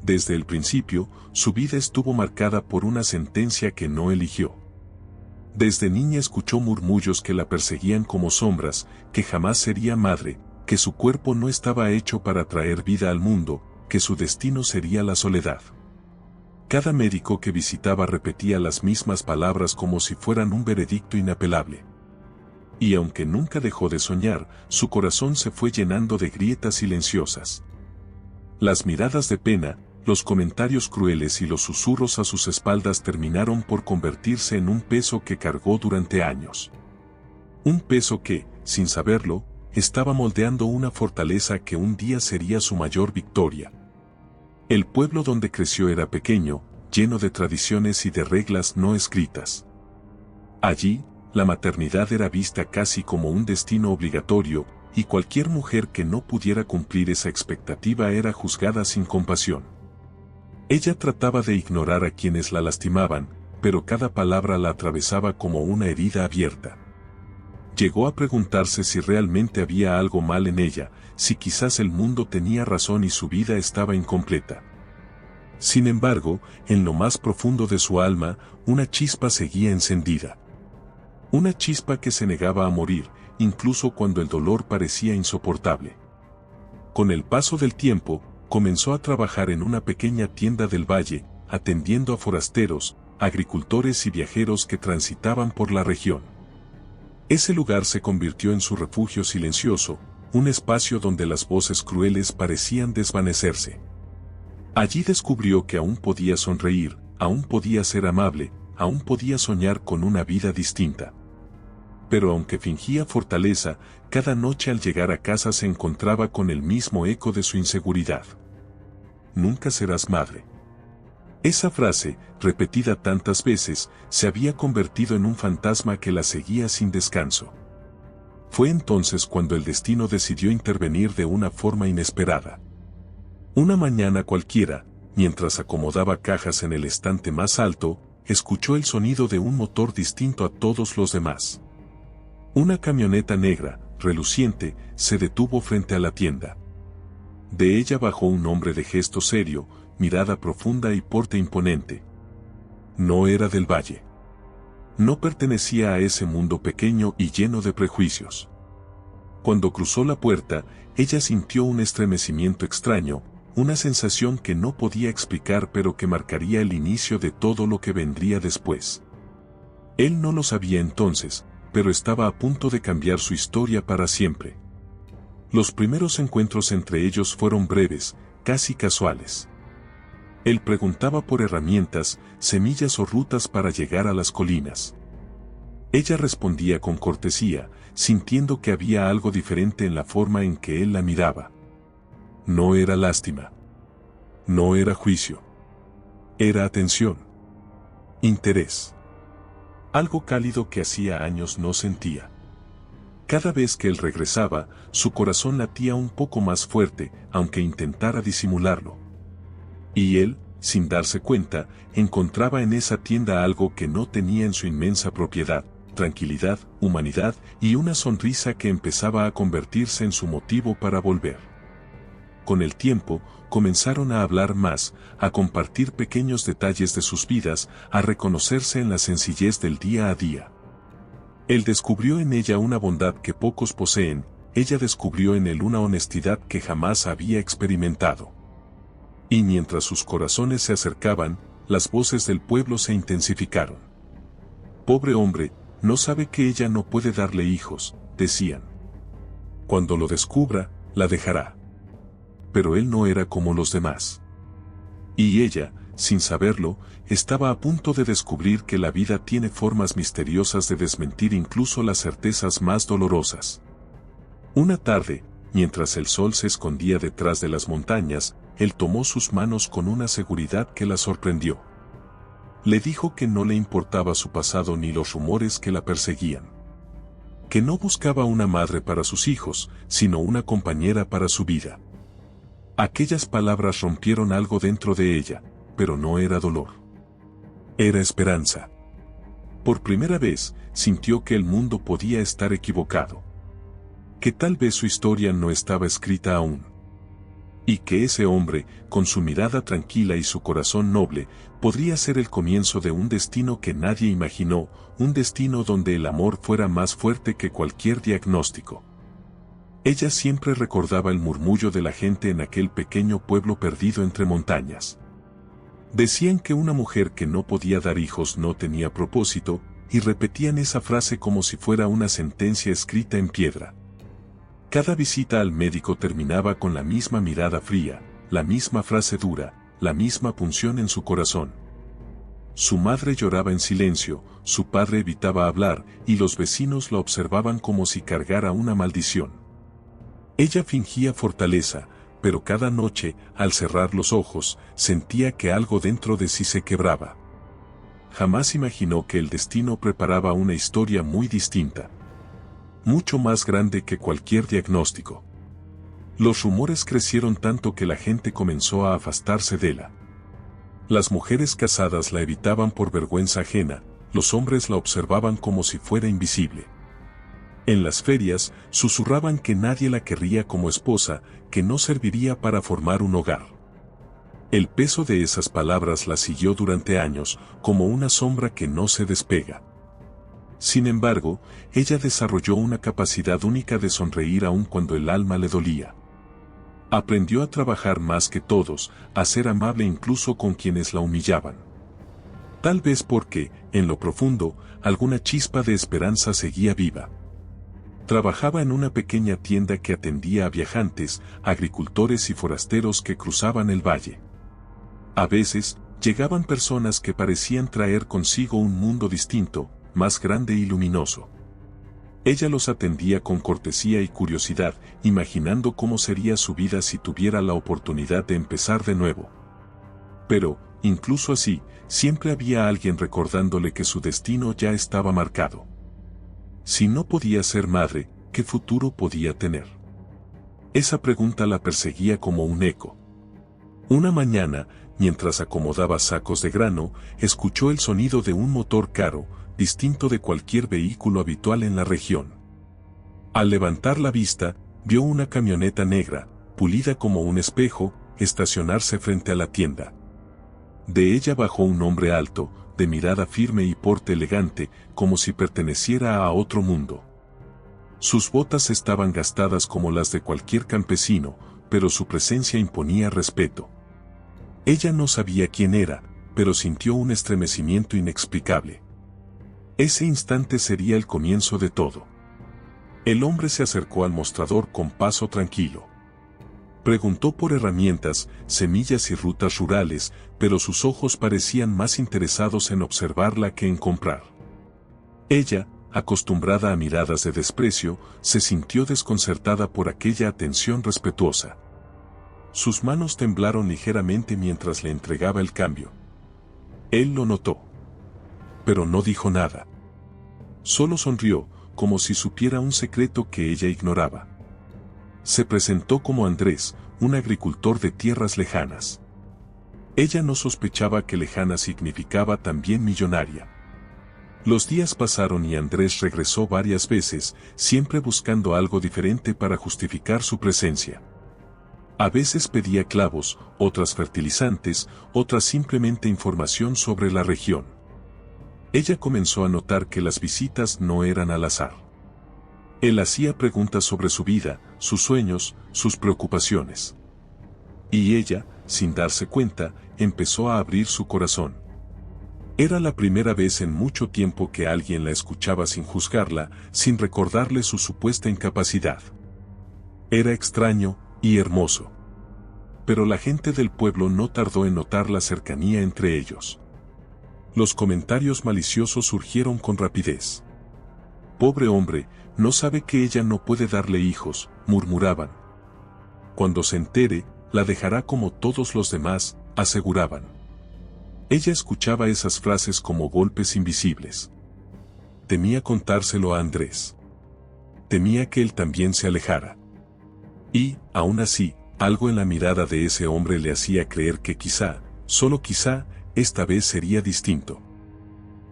Desde el principio, su vida estuvo marcada por una sentencia que no eligió. Desde niña escuchó murmullos que la perseguían como sombras, que jamás sería madre, que su cuerpo no estaba hecho para traer vida al mundo, que su destino sería la soledad. Cada médico que visitaba repetía las mismas palabras como si fueran un veredicto inapelable. Y aunque nunca dejó de soñar, su corazón se fue llenando de grietas silenciosas. Las miradas de pena, los comentarios crueles y los susurros a sus espaldas terminaron por convertirse en un peso que cargó durante años. Un peso que, sin saberlo, estaba moldeando una fortaleza que un día sería su mayor victoria. El pueblo donde creció era pequeño, lleno de tradiciones y de reglas no escritas. Allí, la maternidad era vista casi como un destino obligatorio, y cualquier mujer que no pudiera cumplir esa expectativa era juzgada sin compasión. Ella trataba de ignorar a quienes la lastimaban, pero cada palabra la atravesaba como una herida abierta. Llegó a preguntarse si realmente había algo mal en ella, si quizás el mundo tenía razón y su vida estaba incompleta. Sin embargo, en lo más profundo de su alma, una chispa seguía encendida. Una chispa que se negaba a morir, incluso cuando el dolor parecía insoportable. Con el paso del tiempo, comenzó a trabajar en una pequeña tienda del valle, atendiendo a forasteros, agricultores y viajeros que transitaban por la región. Ese lugar se convirtió en su refugio silencioso, un espacio donde las voces crueles parecían desvanecerse. Allí descubrió que aún podía sonreír, aún podía ser amable, aún podía soñar con una vida distinta. Pero aunque fingía fortaleza, cada noche al llegar a casa se encontraba con el mismo eco de su inseguridad. Nunca serás madre. Esa frase, repetida tantas veces, se había convertido en un fantasma que la seguía sin descanso. Fue entonces cuando el destino decidió intervenir de una forma inesperada. Una mañana cualquiera, mientras acomodaba cajas en el estante más alto, escuchó el sonido de un motor distinto a todos los demás. Una camioneta negra, reluciente, se detuvo frente a la tienda. De ella bajó un hombre de gesto serio, mirada profunda y porte imponente. No era del valle. No pertenecía a ese mundo pequeño y lleno de prejuicios. Cuando cruzó la puerta, ella sintió un estremecimiento extraño, una sensación que no podía explicar pero que marcaría el inicio de todo lo que vendría después. Él no lo sabía entonces, pero estaba a punto de cambiar su historia para siempre. Los primeros encuentros entre ellos fueron breves, casi casuales. Él preguntaba por herramientas, semillas o rutas para llegar a las colinas. Ella respondía con cortesía, sintiendo que había algo diferente en la forma en que él la miraba. No era lástima. No era juicio. Era atención. Interés. Algo cálido que hacía años no sentía. Cada vez que él regresaba, su corazón latía un poco más fuerte, aunque intentara disimularlo. Y él, sin darse cuenta, encontraba en esa tienda algo que no tenía en su inmensa propiedad: tranquilidad, humanidad y una sonrisa que empezaba a convertirse en su motivo para volver. Con el tiempo, comenzaron a hablar más, a compartir pequeños detalles de sus vidas, a reconocerse en la sencillez del día a día. Él descubrió en ella una bondad que pocos poseen, ella descubrió en él una honestidad que jamás había experimentado. Y mientras sus corazones se acercaban, las voces del pueblo se intensificaron. Pobre hombre, no sabe que ella no puede darle hijos, decían. Cuando lo descubra, la dejará. Pero él no era como los demás. Y ella, sin saberlo, estaba a punto de descubrir que la vida tiene formas misteriosas de desmentir incluso las certezas más dolorosas. Una tarde, mientras el sol se escondía detrás de las montañas, él tomó sus manos con una seguridad que la sorprendió. Le dijo que no le importaba su pasado ni los rumores que la perseguían. Que no buscaba una madre para sus hijos, sino una compañera para su vida. Aquellas palabras rompieron algo dentro de ella, pero no era dolor. Era esperanza. Por primera vez, sintió que el mundo podía estar equivocado. Que tal vez su historia no estaba escrita aún. Y que ese hombre, con su mirada tranquila y su corazón noble, podría ser el comienzo de un destino que nadie imaginó, un destino donde el amor fuera más fuerte que cualquier diagnóstico. Ella siempre recordaba el murmullo de la gente en aquel pequeño pueblo perdido entre montañas. Decían que una mujer que no podía dar hijos no tenía propósito, y repetían esa frase como si fuera una sentencia escrita en piedra. Cada visita al médico terminaba con la misma mirada fría, la misma frase dura, la misma punción en su corazón. Su madre lloraba en silencio, su padre evitaba hablar, y los vecinos la observaban como si cargara una maldición. Ella fingía fortaleza, pero cada noche, al cerrar los ojos, sentía que algo dentro de sí se quebraba. Jamás imaginó que el destino preparaba una historia muy distinta. Mucho más grande que cualquier diagnóstico. Los rumores crecieron tanto que la gente comenzó a afastarse de ella. Las mujeres casadas la evitaban por vergüenza ajena, los hombres la observaban como si fuera invisible. En las ferias, susurraban que nadie la querría como esposa, que no serviría para formar un hogar. El peso de esas palabras la siguió durante años, como una sombra que no se despega. Sin embargo, ella desarrolló una capacidad única de sonreír aun cuando el alma le dolía. Aprendió a trabajar más que todos, a ser amable incluso con quienes la humillaban. Tal vez porque, en lo profundo, alguna chispa de esperanza seguía viva. Trabajaba en una pequeña tienda que atendía a viajantes, agricultores y forasteros que cruzaban el valle. A veces, llegaban personas que parecían traer consigo un mundo distinto, más grande y luminoso. Ella los atendía con cortesía y curiosidad, imaginando cómo sería su vida si tuviera la oportunidad de empezar de nuevo. Pero, incluso así, siempre había alguien recordándole que su destino ya estaba marcado. Si no podía ser madre, ¿qué futuro podía tener? Esa pregunta la perseguía como un eco. Una mañana, mientras acomodaba sacos de grano, escuchó el sonido de un motor caro, distinto de cualquier vehículo habitual en la región. Al levantar la vista, vio una camioneta negra, pulida como un espejo, estacionarse frente a la tienda. De ella bajó un hombre alto, de mirada firme y porte elegante, como si perteneciera a otro mundo. Sus botas estaban gastadas como las de cualquier campesino, pero su presencia imponía respeto. Ella no sabía quién era, pero sintió un estremecimiento inexplicable. Ese instante sería el comienzo de todo. El hombre se acercó al mostrador con paso tranquilo. Preguntó por herramientas, semillas y rutas rurales, pero sus ojos parecían más interesados en observarla que en comprar. Ella, acostumbrada a miradas de desprecio, se sintió desconcertada por aquella atención respetuosa. Sus manos temblaron ligeramente mientras le entregaba el cambio. Él lo notó. Pero no dijo nada. Solo sonrió, como si supiera un secreto que ella ignoraba. Se presentó como Andrés, un agricultor de tierras lejanas. Ella no sospechaba que lejana significaba también millonaria. Los días pasaron y Andrés regresó varias veces, siempre buscando algo diferente para justificar su presencia. A veces pedía clavos, otras fertilizantes, otras simplemente información sobre la región. Ella comenzó a notar que las visitas no eran al azar. Él hacía preguntas sobre su vida, sus sueños, sus preocupaciones. Y ella, sin darse cuenta, empezó a abrir su corazón. Era la primera vez en mucho tiempo que alguien la escuchaba sin juzgarla, sin recordarle su supuesta incapacidad. Era extraño y hermoso. Pero la gente del pueblo no tardó en notar la cercanía entre ellos. Los comentarios maliciosos surgieron con rapidez. Pobre hombre, no sabe que ella no puede darle hijos, murmuraban. Cuando se entere, la dejará como todos los demás, aseguraban. Ella escuchaba esas frases como golpes invisibles. Temía contárselo a Andrés. Temía que él también se alejara. Y, aún así, algo en la mirada de ese hombre le hacía creer que quizá, solo quizá, esta vez sería distinto.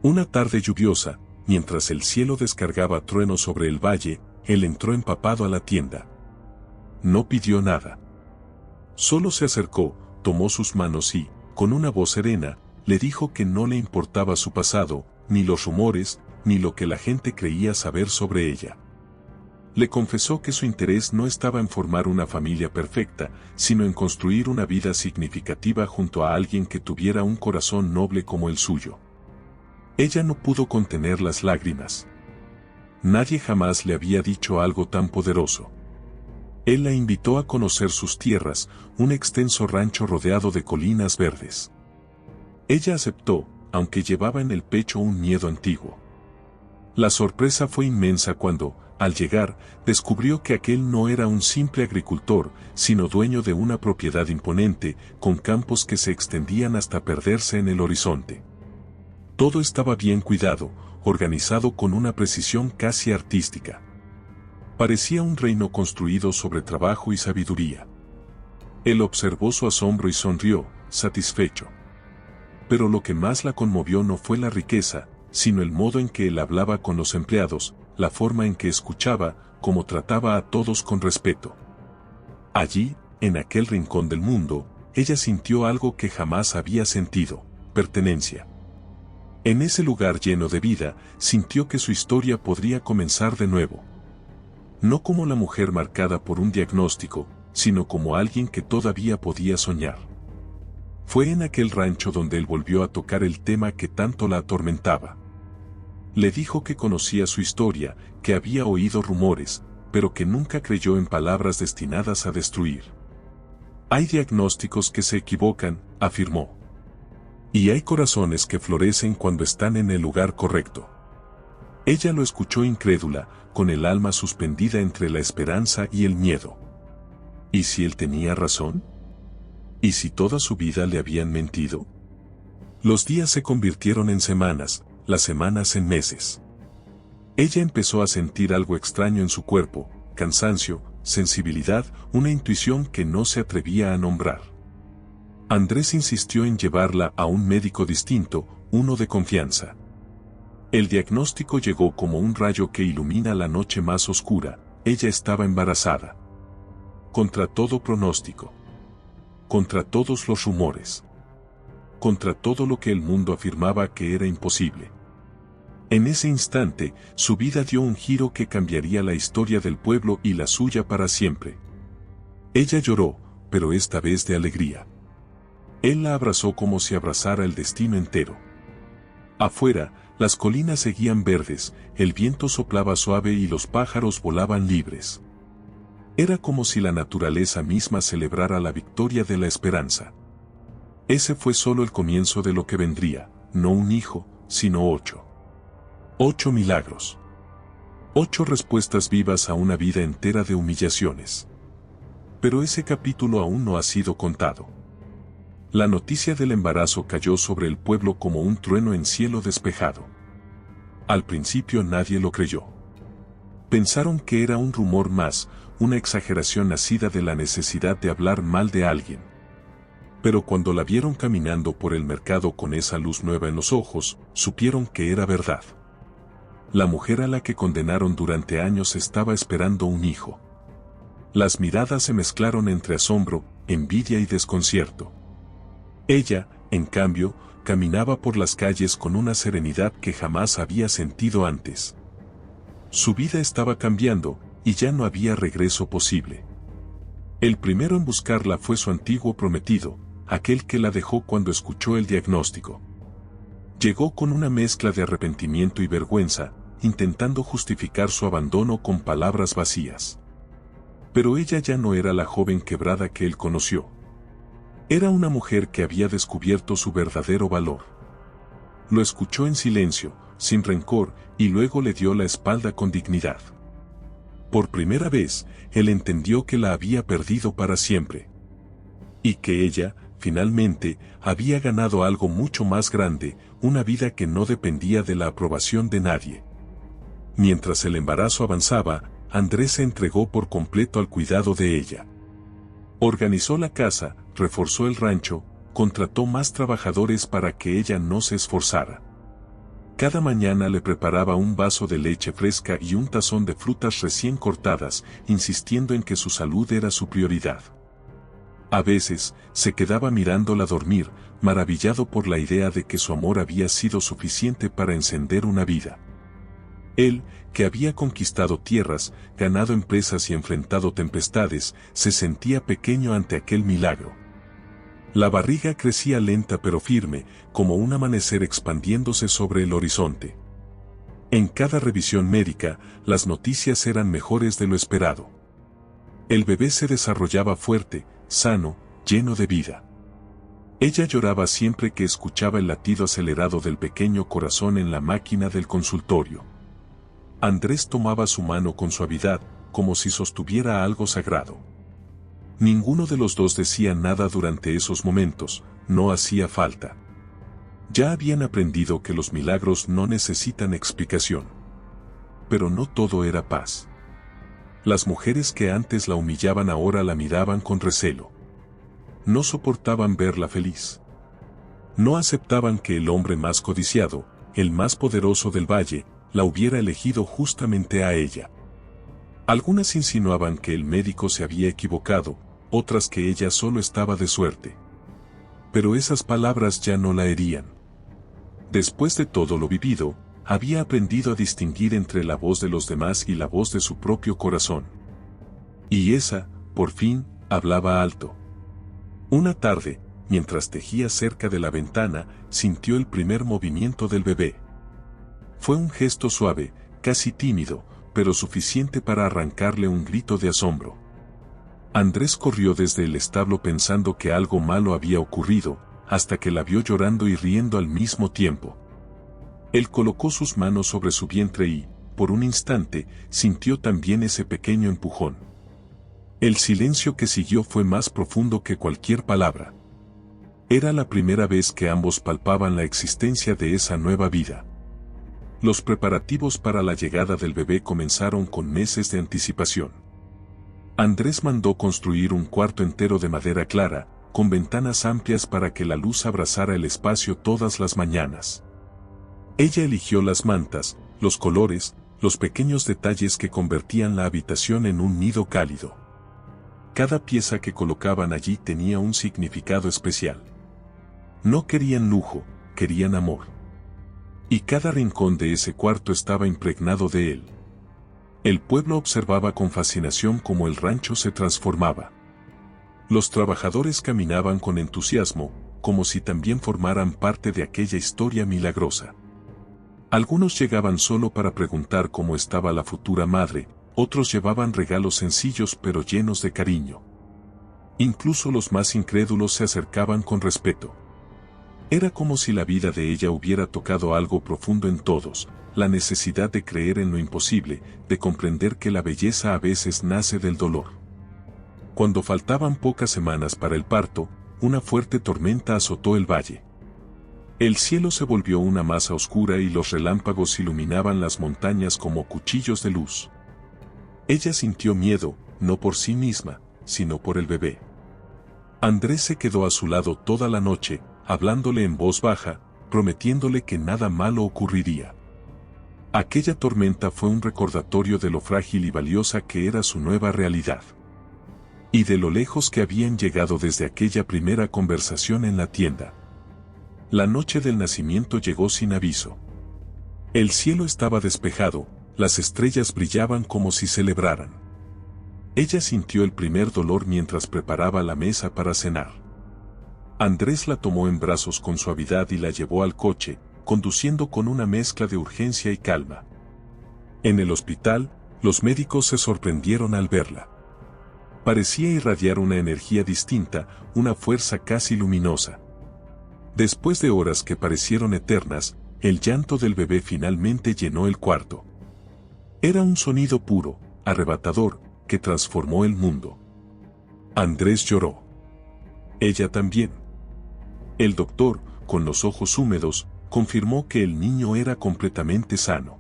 Una tarde lluviosa, mientras el cielo descargaba truenos sobre el valle, él entró empapado a la tienda. No pidió nada. Solo se acercó, tomó sus manos y, con una voz serena, le dijo que no le importaba su pasado, ni los rumores, ni lo que la gente creía saber sobre ella. Le confesó que su interés no estaba en formar una familia perfecta, sino en construir una vida significativa junto a alguien que tuviera un corazón noble como el suyo. Ella no pudo contener las lágrimas. Nadie jamás le había dicho algo tan poderoso. Él la invitó a conocer sus tierras, un extenso rancho rodeado de colinas verdes. Ella aceptó, aunque llevaba en el pecho un miedo antiguo. La sorpresa fue inmensa cuando, al llegar, descubrió que aquel no era un simple agricultor, sino dueño de una propiedad imponente, con campos que se extendían hasta perderse en el horizonte. Todo estaba bien cuidado, organizado con una precisión casi artística. Parecía un reino construido sobre trabajo y sabiduría. Él observó su asombro y sonrió, satisfecho. Pero lo que más la conmovió no fue la riqueza, sino el modo en que él hablaba con los empleados, la forma en que escuchaba, cómo trataba a todos con respeto. Allí, en aquel rincón del mundo, ella sintió algo que jamás había sentido: pertenencia. En ese lugar lleno de vida, sintió que su historia podría comenzar de nuevo. No como la mujer marcada por un diagnóstico, sino como alguien que todavía podía soñar. Fue en aquel rancho donde él volvió a tocar el tema que tanto la atormentaba. Le dijo que conocía su historia, que había oído rumores, pero que nunca creyó en palabras destinadas a destruir. Hay diagnósticos que se equivocan, afirmó. Y hay corazones que florecen cuando están en el lugar correcto. Ella lo escuchó incrédula, con el alma suspendida entre la esperanza y el miedo. ¿Y si él tenía razón? ¿Y si toda su vida le habían mentido? Los días se convirtieron en semanas, las semanas en meses. Ella empezó a sentir algo extraño en su cuerpo: cansancio, sensibilidad, una intuición que no se atrevía a nombrar. Andrés insistió en llevarla a un médico distinto, uno de confianza. El diagnóstico llegó como un rayo que ilumina la noche más oscura: ella estaba embarazada. Contra todo pronóstico. Contra todos los rumores. Contra todo lo que el mundo afirmaba que era imposible. En ese instante, su vida dio un giro que cambiaría la historia del pueblo y la suya para siempre. Ella lloró, pero esta vez de alegría. Él la abrazó como si abrazara el destino entero. Afuera, las colinas seguían verdes, el viento soplaba suave y los pájaros volaban libres. Era como si la naturaleza misma celebrara la victoria de la esperanza. Ese fue solo el comienzo de lo que vendría: no un hijo, sino 8. 8 milagros. 8 respuestas vivas a una vida entera de humillaciones. Pero ese capítulo aún no ha sido contado. La noticia del embarazo cayó sobre el pueblo como un trueno en cielo despejado. Al principio nadie lo creyó. Pensaron que era un rumor más, una exageración nacida de la necesidad de hablar mal de alguien. Pero cuando la vieron caminando por el mercado con esa luz nueva en los ojos, supieron que era verdad. La mujer a la que condenaron durante años estaba esperando un hijo. Las miradas se mezclaron entre asombro, envidia y desconcierto. Ella, en cambio, caminaba por las calles con una serenidad que jamás había sentido antes. Su vida estaba cambiando, y ya no había regreso posible. El primero en buscarla fue su antiguo prometido, aquel que la dejó cuando escuchó el diagnóstico. Llegó con una mezcla de arrepentimiento y vergüenza, intentando justificar su abandono con palabras vacías. Pero ella ya no era la joven quebrada que él conoció. Era una mujer que había descubierto su verdadero valor. Lo escuchó en silencio, sin rencor, y luego le dio la espalda con dignidad. Por primera vez, él entendió que la había perdido para siempre. Y que ella, finalmente, había ganado algo mucho más grande, una vida que no dependía de la aprobación de nadie. Mientras el embarazo avanzaba, Andrés se entregó por completo al cuidado de ella. Organizó la casa, reforzó el rancho, contrató más trabajadores para que ella no se esforzara. Cada mañana le preparaba un vaso de leche fresca y un tazón de frutas recién cortadas, insistiendo en que su salud era su prioridad. A veces, se quedaba mirándola dormir, maravillado por la idea de que su amor había sido suficiente para encender una vida. Él, que había conquistado tierras, ganado empresas y enfrentado tempestades, se sentía pequeño ante aquel milagro. La barriga crecía lenta pero firme, como un amanecer expandiéndose sobre el horizonte. En cada revisión médica, las noticias eran mejores de lo esperado. El bebé se desarrollaba fuerte, sano, lleno de vida. Ella lloraba siempre que escuchaba el latido acelerado del pequeño corazón en la máquina del consultorio. Andrés tomaba su mano con suavidad, como si sostuviera algo sagrado. Ninguno de los dos decía nada durante esos momentos, no hacía falta. Ya habían aprendido que los milagros no necesitan explicación. Pero no todo era paz. Las mujeres que antes la humillaban ahora la miraban con recelo. No soportaban verla feliz. No aceptaban que el hombre más codiciado, el más poderoso del valle, la hubiera elegido justamente a ella. Algunas insinuaban que el médico se había equivocado, otras que ella solo estaba de suerte. Pero esas palabras ya no la herían. Después de todo lo vivido, había aprendido a distinguir entre la voz de los demás y la voz de su propio corazón. Y esa, por fin, hablaba alto. Una tarde, mientras tejía cerca de la ventana, sintió el primer movimiento del bebé. Fue un gesto suave, casi tímido, pero suficiente para arrancarle un grito de asombro. Andrés corrió desde el establo pensando que algo malo había ocurrido, hasta que la vio llorando y riendo al mismo tiempo. Él colocó sus manos sobre su vientre y, por un instante, sintió también ese pequeño empujón. El silencio que siguió fue más profundo que cualquier palabra. Era la primera vez que ambos palpaban la existencia de esa nueva vida. Los preparativos para la llegada del bebé comenzaron con meses de anticipación. Andrés mandó construir un cuarto entero de madera clara, con ventanas amplias para que la luz abrazara el espacio todas las mañanas. Ella eligió las mantas, los colores, los pequeños detalles que convertían la habitación en un nido cálido. Cada pieza que colocaban allí tenía un significado especial. No querían lujo, querían amor. Y cada rincón de ese cuarto estaba impregnado de él. El pueblo observaba con fascinación cómo el rancho se transformaba. Los trabajadores caminaban con entusiasmo, como si también formaran parte de aquella historia milagrosa. Algunos llegaban solo para preguntar cómo estaba la futura madre, otros llevaban regalos sencillos pero llenos de cariño. Incluso los más incrédulos se acercaban con respeto. Era como si la vida de ella hubiera tocado algo profundo en todos, la necesidad de creer en lo imposible, de comprender que la belleza a veces nace del dolor. Cuando faltaban pocas semanas para el parto, una fuerte tormenta azotó el valle. El cielo se volvió una masa oscura y los relámpagos iluminaban las montañas como cuchillos de luz. Ella sintió miedo, no por sí misma, sino por el bebé. Andrés se quedó a su lado toda la noche, hablándole en voz baja, prometiéndole que nada malo ocurriría. Aquella tormenta fue un recordatorio de lo frágil y valiosa que era su nueva realidad. Y de lo lejos que habían llegado desde aquella primera conversación en la tienda. La noche del nacimiento llegó sin aviso. El cielo estaba despejado, las estrellas brillaban como si celebraran. Ella sintió el primer dolor mientras preparaba la mesa para cenar. Andrés la tomó en brazos con suavidad y la llevó al coche, conduciendo con una mezcla de urgencia y calma. En el hospital, los médicos se sorprendieron al verla. Parecía irradiar una energía distinta, una fuerza casi luminosa. Después de horas que parecieron eternas, el llanto del bebé finalmente llenó el cuarto. Era un sonido puro, arrebatador, que transformó el mundo. Andrés lloró. Ella también. El doctor, con los ojos húmedos, confirmó que el niño era completamente sano.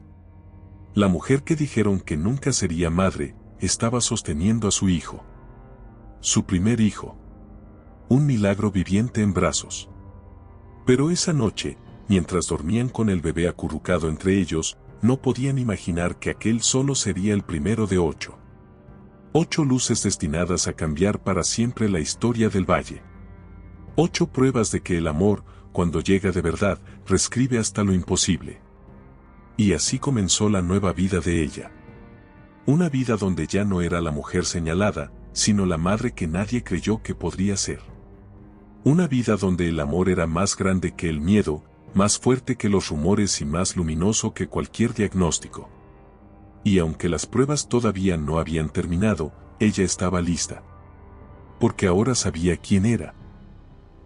La mujer que dijeron que nunca sería madre, estaba sosteniendo a su hijo. Su primer hijo. Un milagro viviente en brazos. Pero esa noche, mientras dormían con el bebé acurrucado entre ellos, no podían imaginar que aquel solo sería el primero de 8. 8 luces destinadas a cambiar para siempre la historia del valle. 8 pruebas de que el amor, cuando llega de verdad, reescribe hasta lo imposible. Y así comenzó la nueva vida de ella. Una vida donde ya no era la mujer señalada, sino la madre que nadie creyó que podría ser. Una vida donde el amor era más grande que el miedo, más fuerte que los rumores y más luminoso que cualquier diagnóstico. Y aunque las pruebas todavía no habían terminado, ella estaba lista. Porque ahora sabía quién era.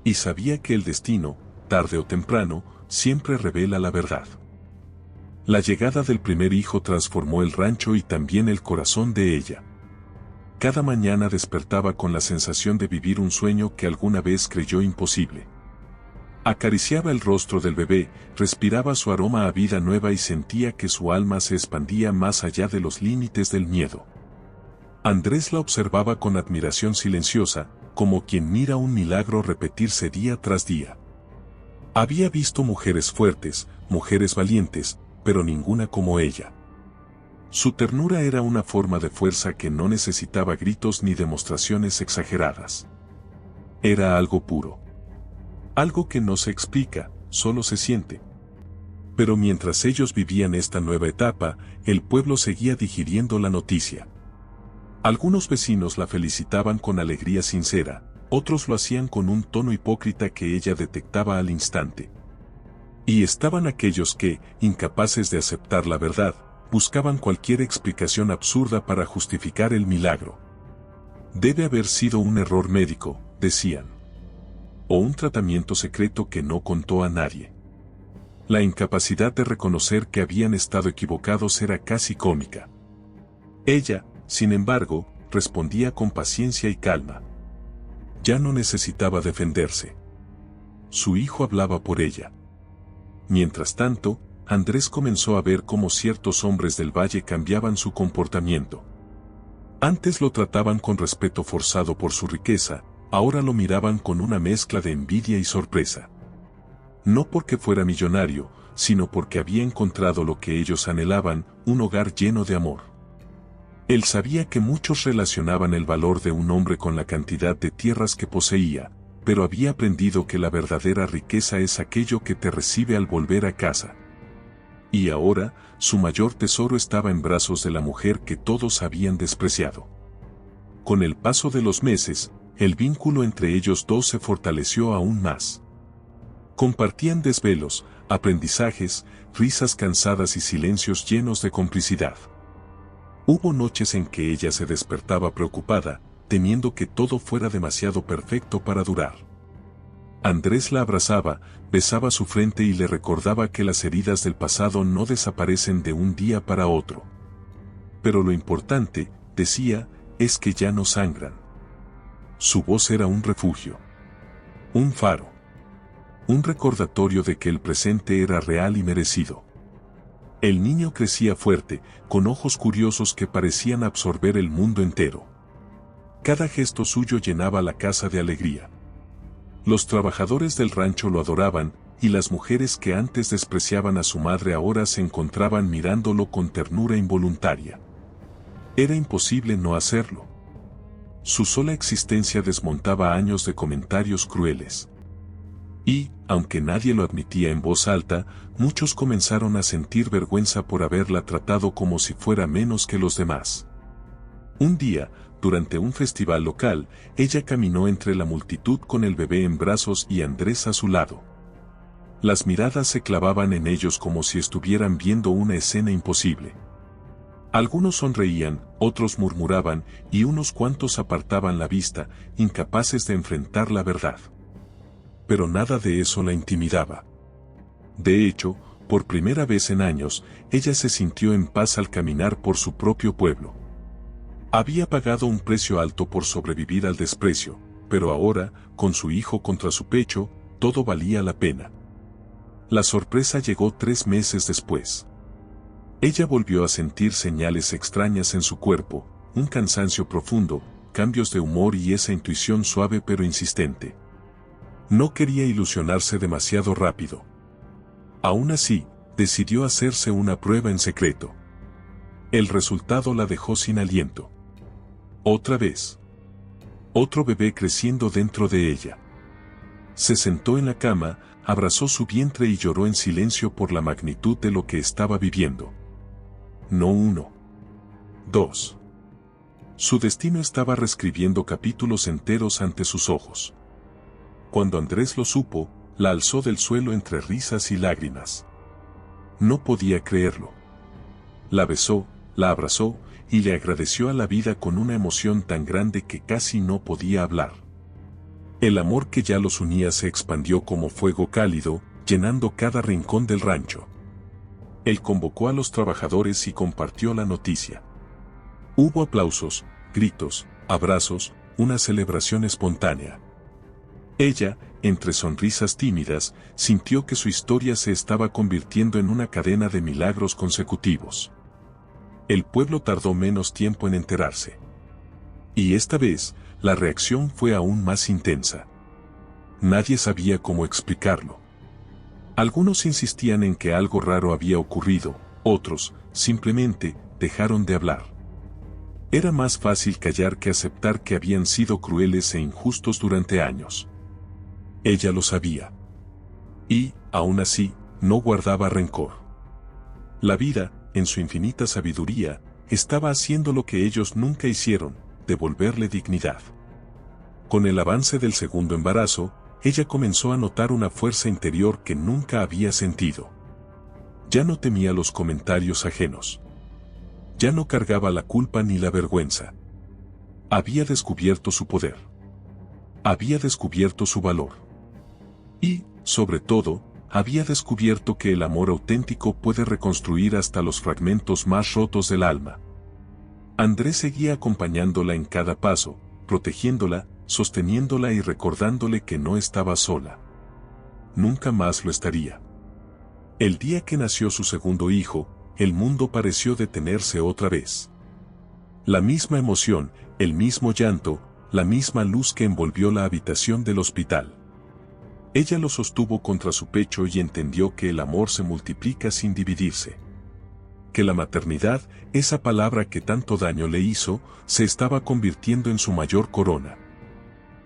Y sabía que el destino, tarde o temprano, siempre revela la verdad. La llegada del primer hijo transformó el rancho y también el corazón de ella. Cada mañana despertaba con la sensación de vivir un sueño que alguna vez creyó imposible. Acariciaba el rostro del bebé, respiraba su aroma a vida nueva y sentía que su alma se expandía más allá de los límites del miedo. Andrés la observaba con admiración silenciosa, como quien mira un milagro repetirse día tras día. Había visto mujeres fuertes, mujeres valientes, pero ninguna como ella. Su ternura era una forma de fuerza que no necesitaba gritos ni demostraciones exageradas. Era algo puro. Algo que no se explica, solo se siente. Pero mientras ellos vivían esta nueva etapa, el pueblo seguía digiriendo la noticia. Algunos vecinos la felicitaban con alegría sincera, otros lo hacían con un tono hipócrita que ella detectaba al instante. Y estaban aquellos que, incapaces de aceptar la verdad, buscaban cualquier explicación absurda para justificar el milagro. Debe haber sido un error médico, decían. O un tratamiento secreto que no contó a nadie. La incapacidad de reconocer que habían estado equivocados era casi cómica. Ella, sin embargo, respondía con paciencia y calma. Ya no necesitaba defenderse. Su hijo hablaba por ella. Mientras tanto, Andrés comenzó a ver cómo ciertos hombres del valle cambiaban su comportamiento. Antes lo trataban con respeto forzado por su riqueza, ahora lo miraban con una mezcla de envidia y sorpresa. No porque fuera millonario, sino porque había encontrado lo que ellos anhelaban, un hogar lleno de amor. Él sabía que muchos relacionaban el valor de un hombre con la cantidad de tierras que poseía, pero había aprendido que la verdadera riqueza es aquello que te recibe al volver a casa. Y ahora, su mayor tesoro estaba en brazos de la mujer que todos habían despreciado. Con el paso de los meses, el vínculo entre ellos dos se fortaleció aún más. Compartían desvelos, aprendizajes, risas cansadas y silencios llenos de complicidad. Hubo noches en que ella se despertaba preocupada, temiendo que todo fuera demasiado perfecto para durar. Andrés la abrazaba, besaba su frente y le recordaba que las heridas del pasado no desaparecen de un día para otro. Pero lo importante, decía, es que ya no sangran. Su voz era un refugio. Un faro. Un recordatorio de que el presente era real y merecido. El niño crecía fuerte, con ojos curiosos que parecían absorber el mundo entero. Cada gesto suyo llenaba la casa de alegría. Los trabajadores del rancho lo adoraban, y las mujeres que antes despreciaban a su madre ahora se encontraban mirándolo con ternura involuntaria. Era imposible no hacerlo. Su sola existencia desmontaba años de comentarios crueles. Y, aunque nadie lo admitía en voz alta, muchos comenzaron a sentir vergüenza por haberla tratado como si fuera menos que los demás. Un día, durante un festival local, ella caminó entre la multitud con el bebé en brazos y Andrés a su lado. Las miradas se clavaban en ellos como si estuvieran viendo una escena imposible. Algunos sonreían, otros murmuraban, y unos cuantos apartaban la vista, incapaces de enfrentar la verdad. Pero nada de eso la intimidaba. De hecho, por primera vez en años, ella se sintió en paz al caminar por su propio pueblo. Había pagado un precio alto por sobrevivir al desprecio, pero ahora, con su hijo contra su pecho, todo valía la pena. La sorpresa llegó 3 meses después. Ella volvió a sentir señales extrañas en su cuerpo, un cansancio profundo, cambios de humor y esa intuición suave pero insistente. No quería ilusionarse demasiado rápido. Aún así, decidió hacerse una prueba en secreto. El resultado la dejó sin aliento. Otra vez. Otro bebé creciendo dentro de ella. Se sentó en la cama, abrazó su vientre y lloró en silencio por la magnitud de lo que estaba viviendo. No uno. Dos. Su destino estaba reescribiendo capítulos enteros ante sus ojos. Cuando Andrés lo supo, la alzó del suelo entre risas y lágrimas. No podía creerlo. La besó, la abrazó, y le agradeció a la vida con una emoción tan grande que casi no podía hablar. El amor que ya los unía se expandió como fuego cálido, llenando cada rincón del rancho. Él convocó a los trabajadores y compartió la noticia. Hubo aplausos, gritos, abrazos, una celebración espontánea. Ella, entre sonrisas tímidas, sintió que su historia se estaba convirtiendo en una cadena de milagros consecutivos. El pueblo tardó menos tiempo en enterarse. Y esta vez, la reacción fue aún más intensa. Nadie sabía cómo explicarlo. Algunos insistían en que algo raro había ocurrido, otros, simplemente, dejaron de hablar. Era más fácil callar que aceptar que habían sido crueles e injustos durante años. Ella lo sabía. Y, aún así, no guardaba rencor. La vida, en su infinita sabiduría, estaba haciendo lo que ellos nunca hicieron, devolverle dignidad. Con el avance del segundo embarazo, ella comenzó a notar una fuerza interior que nunca había sentido. Ya no temía los comentarios ajenos. Ya no cargaba la culpa ni la vergüenza. Había descubierto su poder. Había descubierto su valor. Y, sobre todo, había descubierto que el amor auténtico puede reconstruir hasta los fragmentos más rotos del alma. Andrés seguía acompañándola en cada paso, protegiéndola, sosteniéndola y recordándole que no estaba sola. Nunca más lo estaría. El día que nació su segundo hijo, el mundo pareció detenerse otra vez. La misma emoción, el mismo llanto, la misma luz que envolvió la habitación del hospital. Ella lo sostuvo contra su pecho y entendió que el amor se multiplica sin dividirse. Que la maternidad, esa palabra que tanto daño le hizo, se estaba convirtiendo en su mayor corona.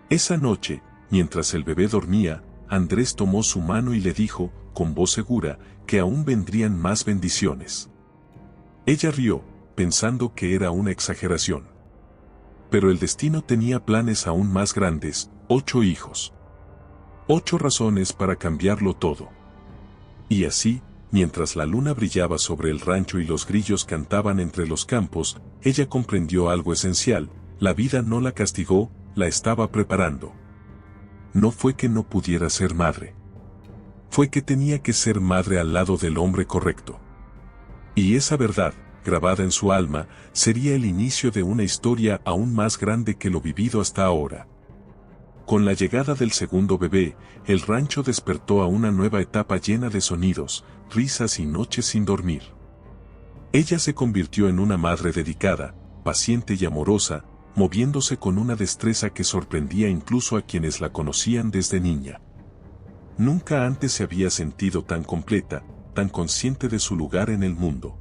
Esa noche, mientras el bebé dormía, Andrés tomó su mano y le dijo, con voz segura, que aún vendrían más bendiciones. Ella rió, pensando que era una exageración. Pero el destino tenía planes aún más grandes, 8 hijos. 8 razones para cambiarlo todo. Y así, mientras la luna brillaba sobre el rancho y los grillos cantaban entre los campos, ella comprendió algo esencial: la vida no la castigó, la estaba preparando. No fue que no pudiera ser madre. Fue que tenía que ser madre al lado del hombre correcto. Y esa verdad, grabada en su alma, sería el inicio de una historia aún más grande que lo vivido hasta ahora. Con la llegada del segundo bebé, el rancho despertó a una nueva etapa llena de sonidos, risas y noches sin dormir. Ella se convirtió en una madre dedicada, paciente y amorosa, moviéndose con una destreza que sorprendía incluso a quienes la conocían desde niña. Nunca antes se había sentido tan completa, tan consciente de su lugar en el mundo.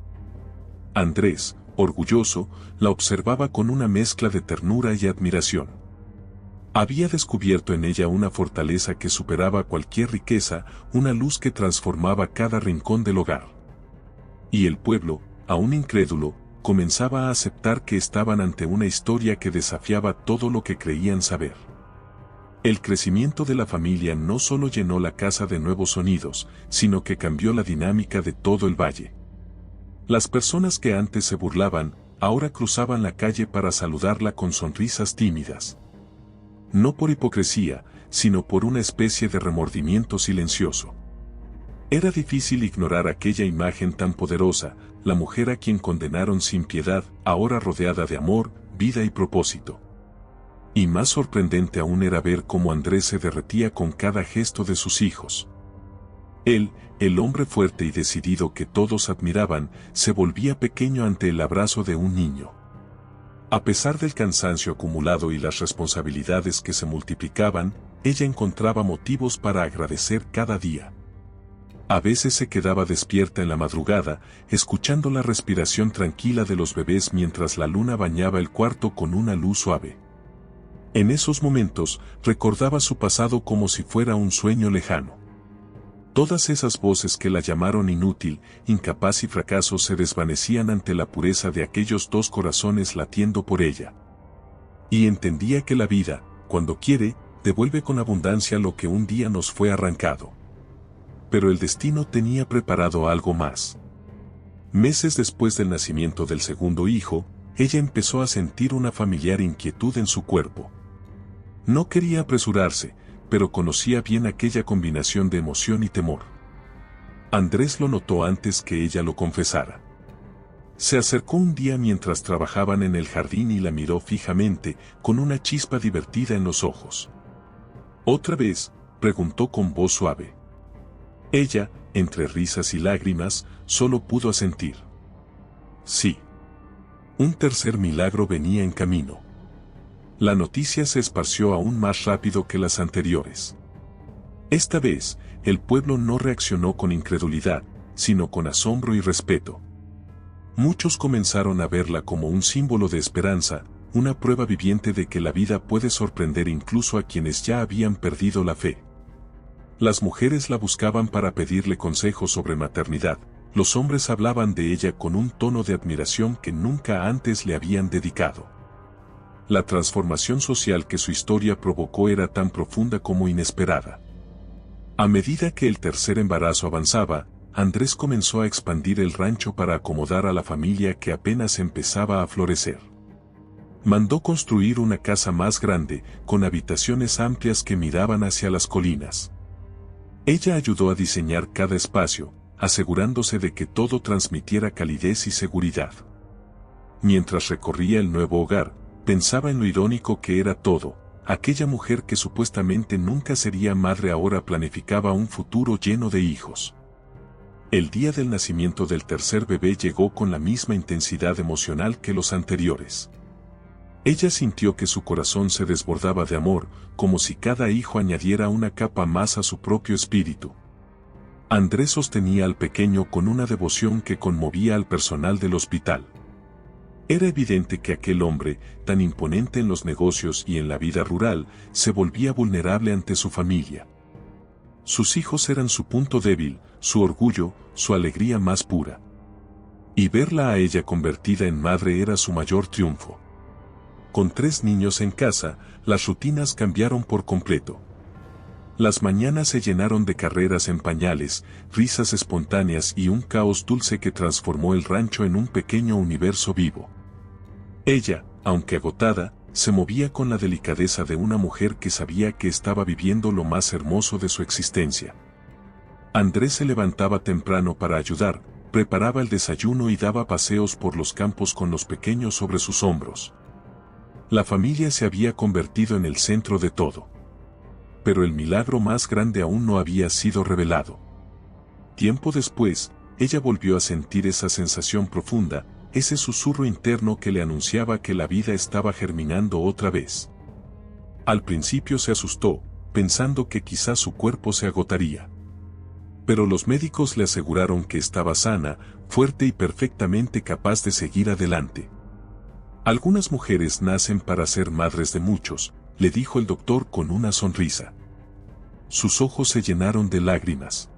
Andrés, orgulloso, la observaba con una mezcla de ternura y admiración. Había descubierto en ella una fortaleza que superaba cualquier riqueza, una luz que transformaba cada rincón del hogar. Y el pueblo, aún incrédulo, comenzaba a aceptar que estaban ante una historia que desafiaba todo lo que creían saber. El crecimiento de la familia no solo llenó la casa de nuevos sonidos, sino que cambió la dinámica de todo el valle. Las personas que antes se burlaban, ahora cruzaban la calle para saludarla con sonrisas tímidas. No por hipocresía, sino por una especie de remordimiento silencioso. Era difícil ignorar aquella imagen tan poderosa, la mujer a quien condenaron sin piedad, ahora rodeada de amor, vida y propósito. Y más sorprendente aún era ver cómo Andrés se derretía con cada gesto de sus hijos. Él, el hombre fuerte y decidido que todos admiraban, se volvía pequeño ante el abrazo de un niño. A pesar del cansancio acumulado y las responsabilidades que se multiplicaban, ella encontraba motivos para agradecer cada día. A veces se quedaba despierta en la madrugada, escuchando la respiración tranquila de los bebés mientras la luna bañaba el cuarto con una luz suave. En esos momentos, recordaba su pasado como si fuera un sueño lejano. Todas esas voces que la llamaron inútil, incapaz y fracaso se desvanecían ante la pureza de aquellos dos corazones latiendo por ella. Y entendía que la vida, cuando quiere, devuelve con abundancia lo que un día nos fue arrancado. Pero el destino tenía preparado algo más. Meses después del nacimiento del segundo hijo, ella empezó a sentir una familiar inquietud en su cuerpo. No quería apresurarse, pero conocía bien aquella combinación de emoción y temor. Andrés lo notó antes que ella lo confesara. Se acercó un día mientras trabajaban en el jardín y la miró fijamente, con una chispa divertida en los ojos. ¿Otra vez?, preguntó con voz suave. Ella, entre risas y lágrimas, solo pudo asentir. Sí. Un tercer milagro venía en camino. La noticia se esparció aún más rápido que las anteriores. Esta vez, el pueblo no reaccionó con incredulidad, sino con asombro y respeto. Muchos comenzaron a verla como un símbolo de esperanza, una prueba viviente de que la vida puede sorprender incluso a quienes ya habían perdido la fe. Las mujeres la buscaban para pedirle consejos sobre maternidad, los hombres hablaban de ella con un tono de admiración que nunca antes le habían dedicado. La transformación social que su historia provocó era tan profunda como inesperada. A medida que el tercer embarazo avanzaba, Andrés comenzó a expandir el rancho para acomodar a la familia que apenas empezaba a florecer. Mandó construir una casa más grande, con habitaciones amplias que miraban hacia las colinas. Ella ayudó a diseñar cada espacio, asegurándose de que todo transmitiera calidez y seguridad. Mientras recorría el nuevo hogar, pensaba en lo irónico que era todo. Aquella mujer que supuestamente nunca sería madre ahora planificaba un futuro lleno de hijos. El día del nacimiento del tercer bebé llegó con la misma intensidad emocional que los anteriores. Ella sintió que su corazón se desbordaba de amor, como si cada hijo añadiera una capa más a su propio espíritu. Andrés sostenía al pequeño con una devoción que conmovía al personal del hospital. Era evidente que aquel hombre, tan imponente en los negocios y en la vida rural, se volvía vulnerable ante su familia. Sus hijos eran su punto débil, su orgullo, su alegría más pura. Y verla a ella convertida en madre era su mayor triunfo. Con 3 niños en casa, las rutinas cambiaron por completo. Las mañanas se llenaron de carreras en pañales, risas espontáneas y un caos dulce que transformó el rancho en un pequeño universo vivo. Ella, aunque agotada, se movía con la delicadeza de una mujer que sabía que estaba viviendo lo más hermoso de su existencia. Andrés se levantaba temprano para ayudar, preparaba el desayuno y daba paseos por los campos con los pequeños sobre sus hombros. La familia se había convertido en el centro de todo. Pero el milagro más grande aún no había sido revelado. Tiempo después, ella volvió a sentir esa sensación profunda, ese susurro interno que le anunciaba que la vida estaba germinando otra vez. Al principio se asustó, pensando que quizás su cuerpo se agotaría. Pero los médicos le aseguraron que estaba sana, fuerte y perfectamente capaz de seguir adelante. Algunas mujeres nacen para ser madres de muchos, le dijo el doctor con una sonrisa. Sus ojos se llenaron de lágrimas.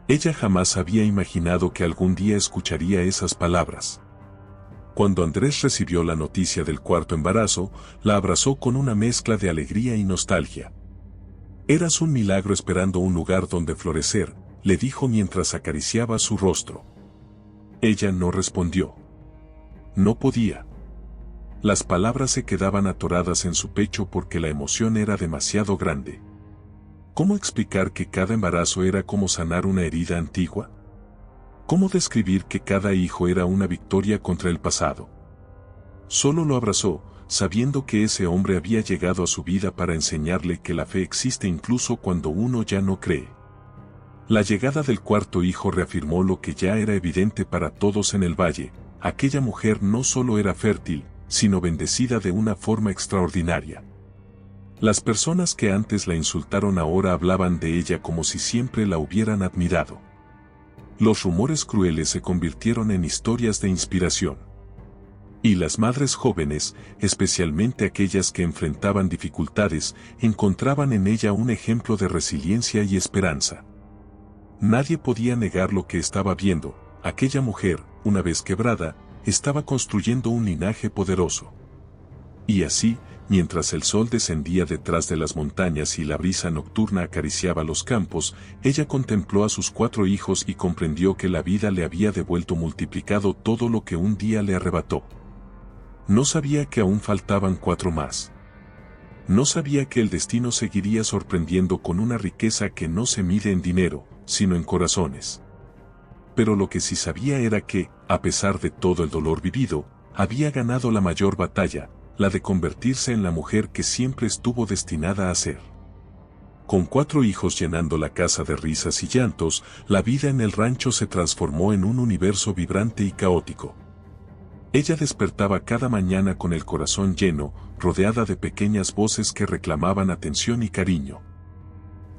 Ella jamás había imaginado que algún día escucharía esas palabras. Cuando Andrés recibió la noticia del cuarto embarazo, la abrazó con una mezcla de alegría y nostalgia. Eras un milagro esperando un lugar donde florecer, le dijo mientras acariciaba su rostro. Ella no respondió. No podía. Las palabras se quedaban atoradas en su pecho porque la emoción era demasiado grande. ¿Cómo explicar que cada embarazo era como sanar una herida antigua? ¿Cómo describir que cada hijo era una victoria contra el pasado? Solo lo abrazó, sabiendo que ese hombre había llegado a su vida para enseñarle que la fe existe incluso cuando uno ya no cree. La llegada del cuarto hijo reafirmó lo que ya era evidente para todos en el valle: aquella mujer no solo era fértil, sino bendecida de una forma extraordinaria. Las personas que antes la insultaron ahora hablaban de ella como si siempre la hubieran admirado. Los rumores crueles se convirtieron en historias de inspiración. Y las madres jóvenes, especialmente aquellas que enfrentaban dificultades, encontraban en ella un ejemplo de resiliencia y esperanza. Nadie podía negar lo que estaba viendo. Aquella mujer, una vez quebrada, estaba construyendo un linaje poderoso. Y así, mientras el sol descendía detrás de las montañas y la brisa nocturna acariciaba los campos, ella contempló a sus 4 hijos y comprendió que la vida le había devuelto multiplicado todo lo que un día le arrebató. No sabía que aún faltaban 4 más. No sabía que el destino seguiría sorprendiendo con una riqueza que no se mide en dinero, sino en corazones. Pero lo que sí sabía era que, a pesar de todo el dolor vivido, había ganado la mayor batalla, la de convertirse en la mujer que siempre estuvo destinada a ser. Con 4 hijos llenando la casa de risas y llantos, la vida en el rancho se transformó en un universo vibrante y caótico. Ella despertaba cada mañana con el corazón lleno, rodeada de pequeñas voces que reclamaban atención y cariño.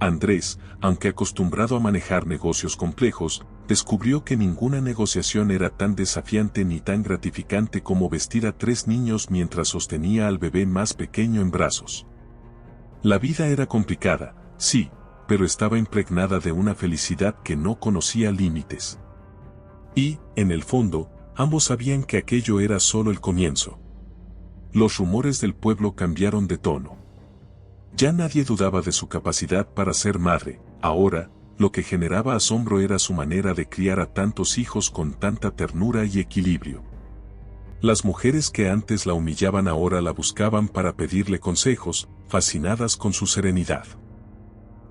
Andrés, aunque acostumbrado a manejar negocios complejos, descubrió que ninguna negociación era tan desafiante ni tan gratificante como vestir a 3 niños mientras sostenía al bebé más pequeño en brazos. La vida era complicada, sí, pero estaba impregnada de una felicidad que no conocía límites. Y, en el fondo, ambos sabían que aquello era solo el comienzo. Los rumores del pueblo cambiaron de tono. Ya nadie dudaba de su capacidad para ser madre. Ahora, lo que generaba asombro era su manera de criar a tantos hijos con tanta ternura y equilibrio. Las mujeres que antes la humillaban ahora la buscaban para pedirle consejos, fascinadas con su serenidad.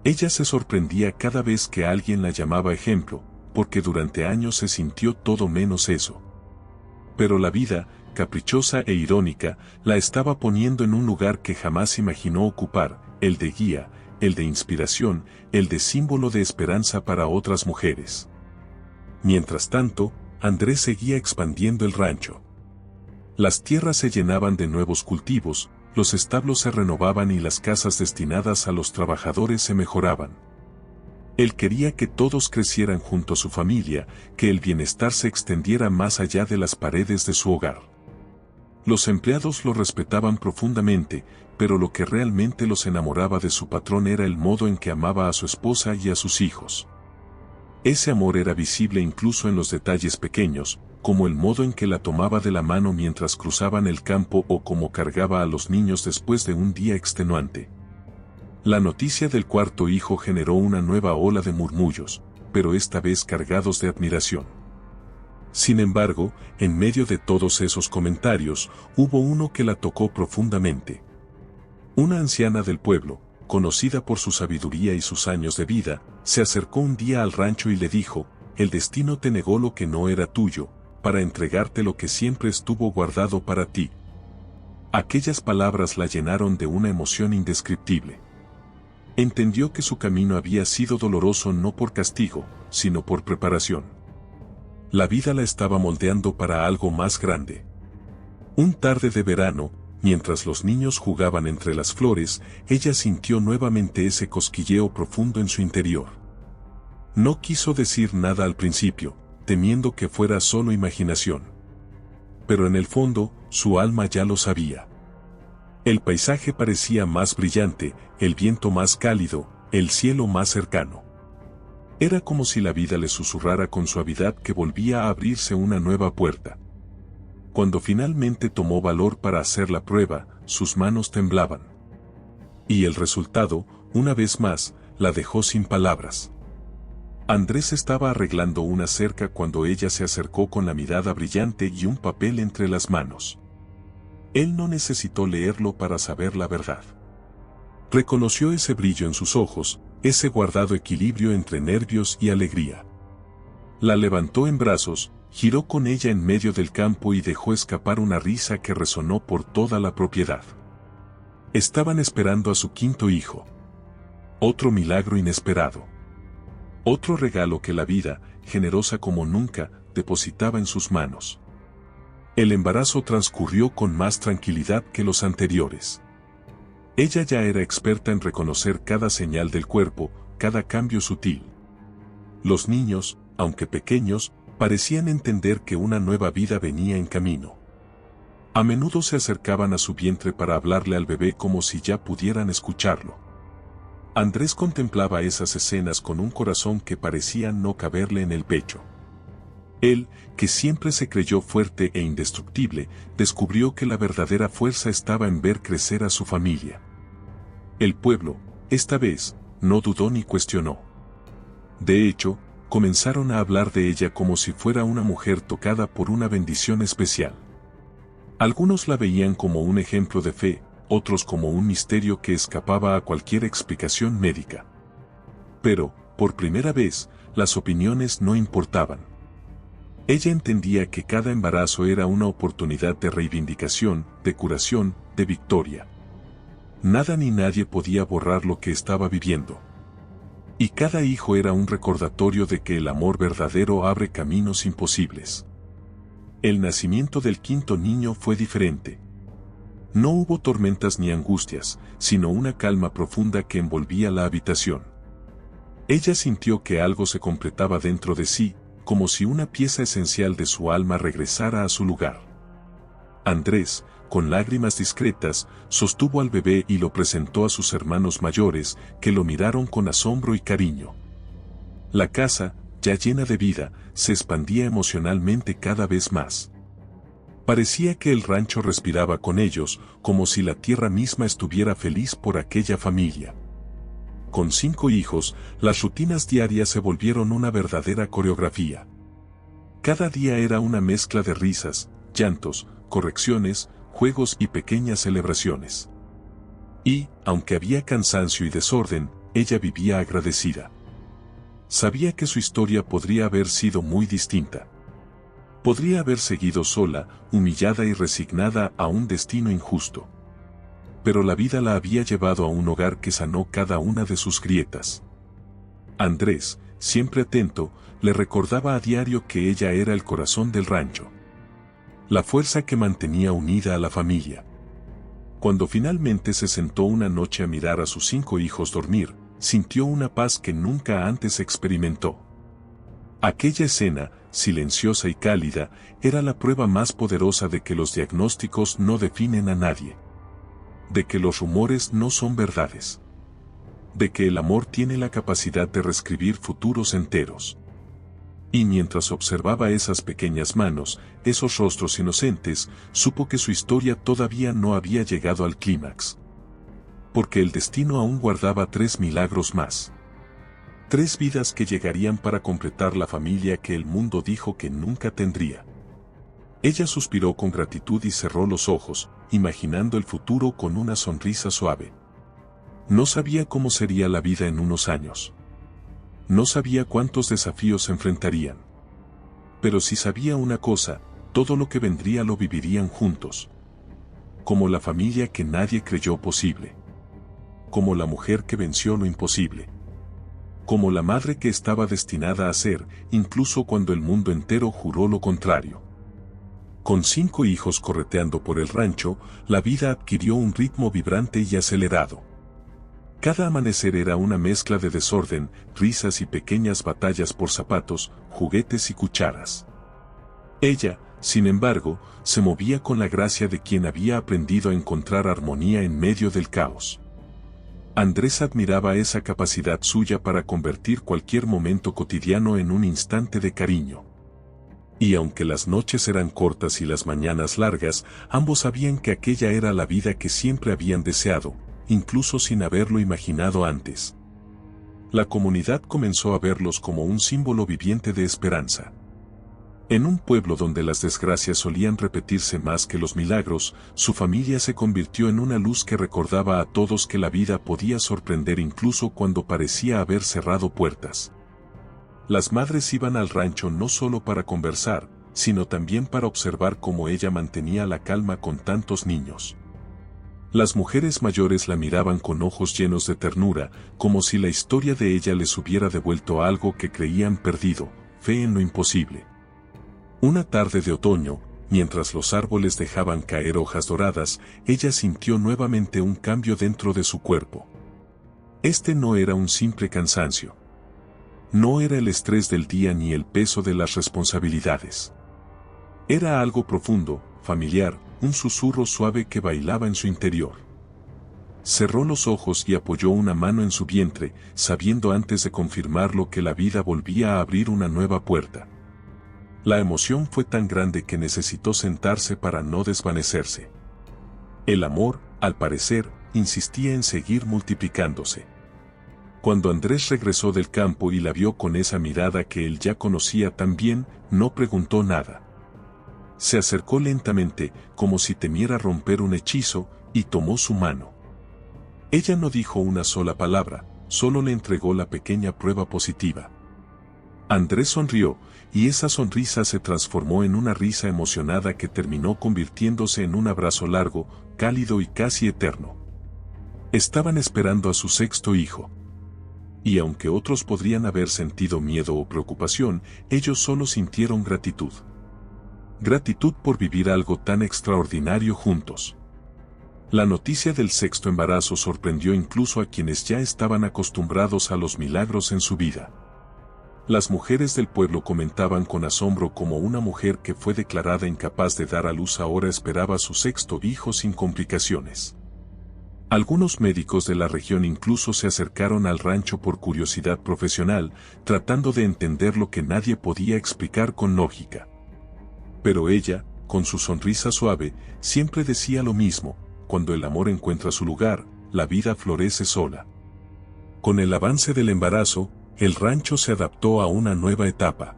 Ella se sorprendía cada vez que alguien la llamaba ejemplo, porque durante años se sintió todo menos eso. Pero la vida, caprichosa e irónica, la estaba poniendo en un lugar que jamás imaginó ocupar, el de guía, el de inspiración, el de símbolo de esperanza para otras mujeres. Mientras tanto, Andrés seguía expandiendo el rancho. Las tierras se llenaban de nuevos cultivos, los establos se renovaban y las casas destinadas a los trabajadores se mejoraban. Él quería que todos crecieran junto a su familia, que el bienestar se extendiera más allá de las paredes de su hogar. Los empleados lo respetaban profundamente, pero lo que realmente los enamoraba de su patrón era el modo en que amaba a su esposa y a sus hijos. Ese amor era visible incluso en los detalles pequeños, como el modo en que la tomaba de la mano mientras cruzaban el campo o cómo cargaba a los niños después de un día extenuante. La noticia del 4.º hijo generó una nueva ola de murmullos, pero esta vez cargados de admiración. Sin embargo, en medio de todos esos comentarios, hubo uno que la tocó profundamente. Una anciana del pueblo, conocida por su sabiduría y sus años de vida, se acercó un día al rancho y le dijo: «El destino te negó lo que no era tuyo, para entregarte lo que siempre estuvo guardado para ti». Aquellas palabras la llenaron de una emoción indescriptible. Entendió que su camino había sido doloroso no por castigo, sino por preparación. La vida la estaba moldeando para algo más grande. Un tarde de verano, mientras los niños jugaban entre las flores, ella sintió nuevamente ese cosquilleo profundo en su interior. No quiso decir nada al principio, temiendo que fuera solo imaginación. Pero en el fondo, su alma ya lo sabía. El paisaje parecía más brillante, el viento más cálido, el cielo más cercano. Era como si la vida le susurrara con suavidad que volvía a abrirse una nueva puerta. Cuando finalmente tomó valor para hacer la prueba, sus manos temblaban. Y el resultado, una vez más, la dejó sin palabras. Andrés estaba arreglando una cerca cuando ella se acercó con la mirada brillante y un papel entre las manos. Él no necesitó leerlo para saber la verdad. Reconoció ese brillo en sus ojos, ese guardado equilibrio entre nervios y alegría. La levantó en brazos, giró con ella en medio del campo y dejó escapar una risa que resonó por toda la propiedad. Estaban esperando a su 5.º hijo. Otro milagro inesperado. Otro regalo que la vida, generosa como nunca, depositaba en sus manos. El embarazo transcurrió con más tranquilidad que los anteriores. Ella ya era experta en reconocer cada señal del cuerpo, cada cambio sutil. Los niños, aunque pequeños, parecían entender que una nueva vida venía en camino. A menudo se acercaban a su vientre para hablarle al bebé como si ya pudieran escucharlo. Andrés contemplaba esas escenas con un corazón que parecía no caberle en el pecho. Él, que siempre se creyó fuerte e indestructible, descubrió que la verdadera fuerza estaba en ver crecer a su familia. El pueblo, esta vez, no dudó ni cuestionó. De hecho, comenzaron a hablar de ella como si fuera una mujer tocada por una bendición especial. Algunos la veían como un ejemplo de fe, otros como un misterio que escapaba a cualquier explicación médica. Pero, por primera vez, las opiniones no importaban. Ella entendía que cada embarazo era una oportunidad de reivindicación, de curación, de victoria. Nada ni nadie podía borrar lo que estaba viviendo. Y cada hijo era un recordatorio de que el amor verdadero abre caminos imposibles. El nacimiento del quinto niño fue diferente. No hubo tormentas ni angustias, sino una calma profunda que envolvía la habitación. Ella sintió que algo se completaba dentro de sí, como si una pieza esencial de su alma regresara a su lugar. Andrés, con lágrimas discretas, sostuvo al bebé y lo presentó a sus hermanos mayores, que lo miraron con asombro y cariño. La casa, ya llena de vida, se expandía emocionalmente cada vez más. Parecía que el rancho respiraba con ellos, como si la tierra misma estuviera feliz por aquella familia. Con 5 hijos, las rutinas diarias se volvieron una verdadera coreografía. Cada día era una mezcla de risas, llantos, correcciones, juegos y pequeñas celebraciones. Y, aunque había cansancio y desorden, ella vivía agradecida. Sabía que su historia podría haber sido muy distinta. Podría haber seguido sola, humillada y resignada a un destino injusto. Pero la vida la había llevado a un hogar que sanó cada una de sus grietas. Andrés, siempre atento, le recordaba a diario que ella era el corazón del rancho. La fuerza que mantenía unida a la familia. Cuando finalmente se sentó una noche a mirar a sus 5 hijos dormir, sintió una paz que nunca antes experimentó. Aquella escena, silenciosa y cálida, era la prueba más poderosa de que los diagnósticos no definen a nadie. De que los rumores no son verdades. De que el amor tiene la capacidad de reescribir futuros enteros. Y mientras observaba esas pequeñas manos, esos rostros inocentes, supo que su historia todavía no había llegado al clímax. Porque el destino aún guardaba 3 milagros más. 3 vidas que llegarían para completar la familia que el mundo dijo que nunca tendría. Ella suspiró con gratitud y cerró los ojos, imaginando el futuro con una sonrisa suave. No sabía cómo sería la vida en unos años. No sabía cuántos desafíos se enfrentarían. Pero sí sabía una cosa, todo lo que vendría lo vivirían juntos. Como la familia que nadie creyó posible. Como la mujer que venció lo imposible. Como la madre que estaba destinada a ser, incluso cuando el mundo entero juró lo contrario. Con 5 hijos correteando por el rancho, la vida adquirió un ritmo vibrante y acelerado. Cada amanecer era una mezcla de desorden, risas y pequeñas batallas por zapatos, juguetes y cucharas. Ella, sin embargo, se movía con la gracia de quien había aprendido a encontrar armonía en medio del caos. Andrés admiraba esa capacidad suya para convertir cualquier momento cotidiano en un instante de cariño. Y aunque las noches eran cortas y las mañanas largas, ambos sabían que aquella era la vida que siempre habían deseado, incluso sin haberlo imaginado antes. La comunidad comenzó a verlos como un símbolo viviente de esperanza. En un pueblo donde las desgracias solían repetirse más que los milagros, su familia se convirtió en una luz que recordaba a todos que la vida podía sorprender incluso cuando parecía haber cerrado puertas. Las madres iban al rancho no solo para conversar, sino también para observar cómo ella mantenía la calma con tantos niños. Las mujeres mayores la miraban con ojos llenos de ternura, como si la historia de ella les hubiera devuelto algo que creían perdido, fe en lo imposible. Una tarde de otoño, mientras los árboles dejaban caer hojas doradas, ella sintió nuevamente un cambio dentro de su cuerpo. Este no era un simple cansancio. No era el estrés del día ni el peso de las responsabilidades. Era algo profundo, familiar, un susurro suave que bailaba en su interior. Cerró los ojos y apoyó una mano en su vientre, sabiendo antes de confirmarlo que la vida volvía a abrir una nueva puerta. La emoción fue tan grande que necesitó sentarse para no desvanecerse. El amor, al parecer, insistía en seguir multiplicándose. Cuando Andrés regresó del campo y la vio con esa mirada que él ya conocía tan bien, no preguntó nada. Se acercó lentamente, como si temiera romper un hechizo, y tomó su mano. Ella no dijo una sola palabra, solo le entregó la pequeña prueba positiva. Andrés sonrió, y esa sonrisa se transformó en una risa emocionada que terminó convirtiéndose en un abrazo largo, cálido y casi eterno. Estaban esperando a su sexto hijo. Y aunque otros podrían haber sentido miedo o preocupación, ellos solo sintieron gratitud. Gratitud por vivir algo tan extraordinario juntos. La noticia del sexto embarazo sorprendió incluso a quienes ya estaban acostumbrados a los milagros en su vida. Las mujeres del pueblo comentaban con asombro cómo una mujer que fue declarada incapaz de dar a luz ahora esperaba su sexto hijo sin complicaciones. Algunos médicos de la región incluso se acercaron al rancho por curiosidad profesional, tratando de entender lo que nadie podía explicar con lógica. Pero ella, con su sonrisa suave, siempre decía lo mismo: cuando el amor encuentra su lugar, la vida florece sola. Con el avance del embarazo, el rancho se adaptó a una nueva etapa.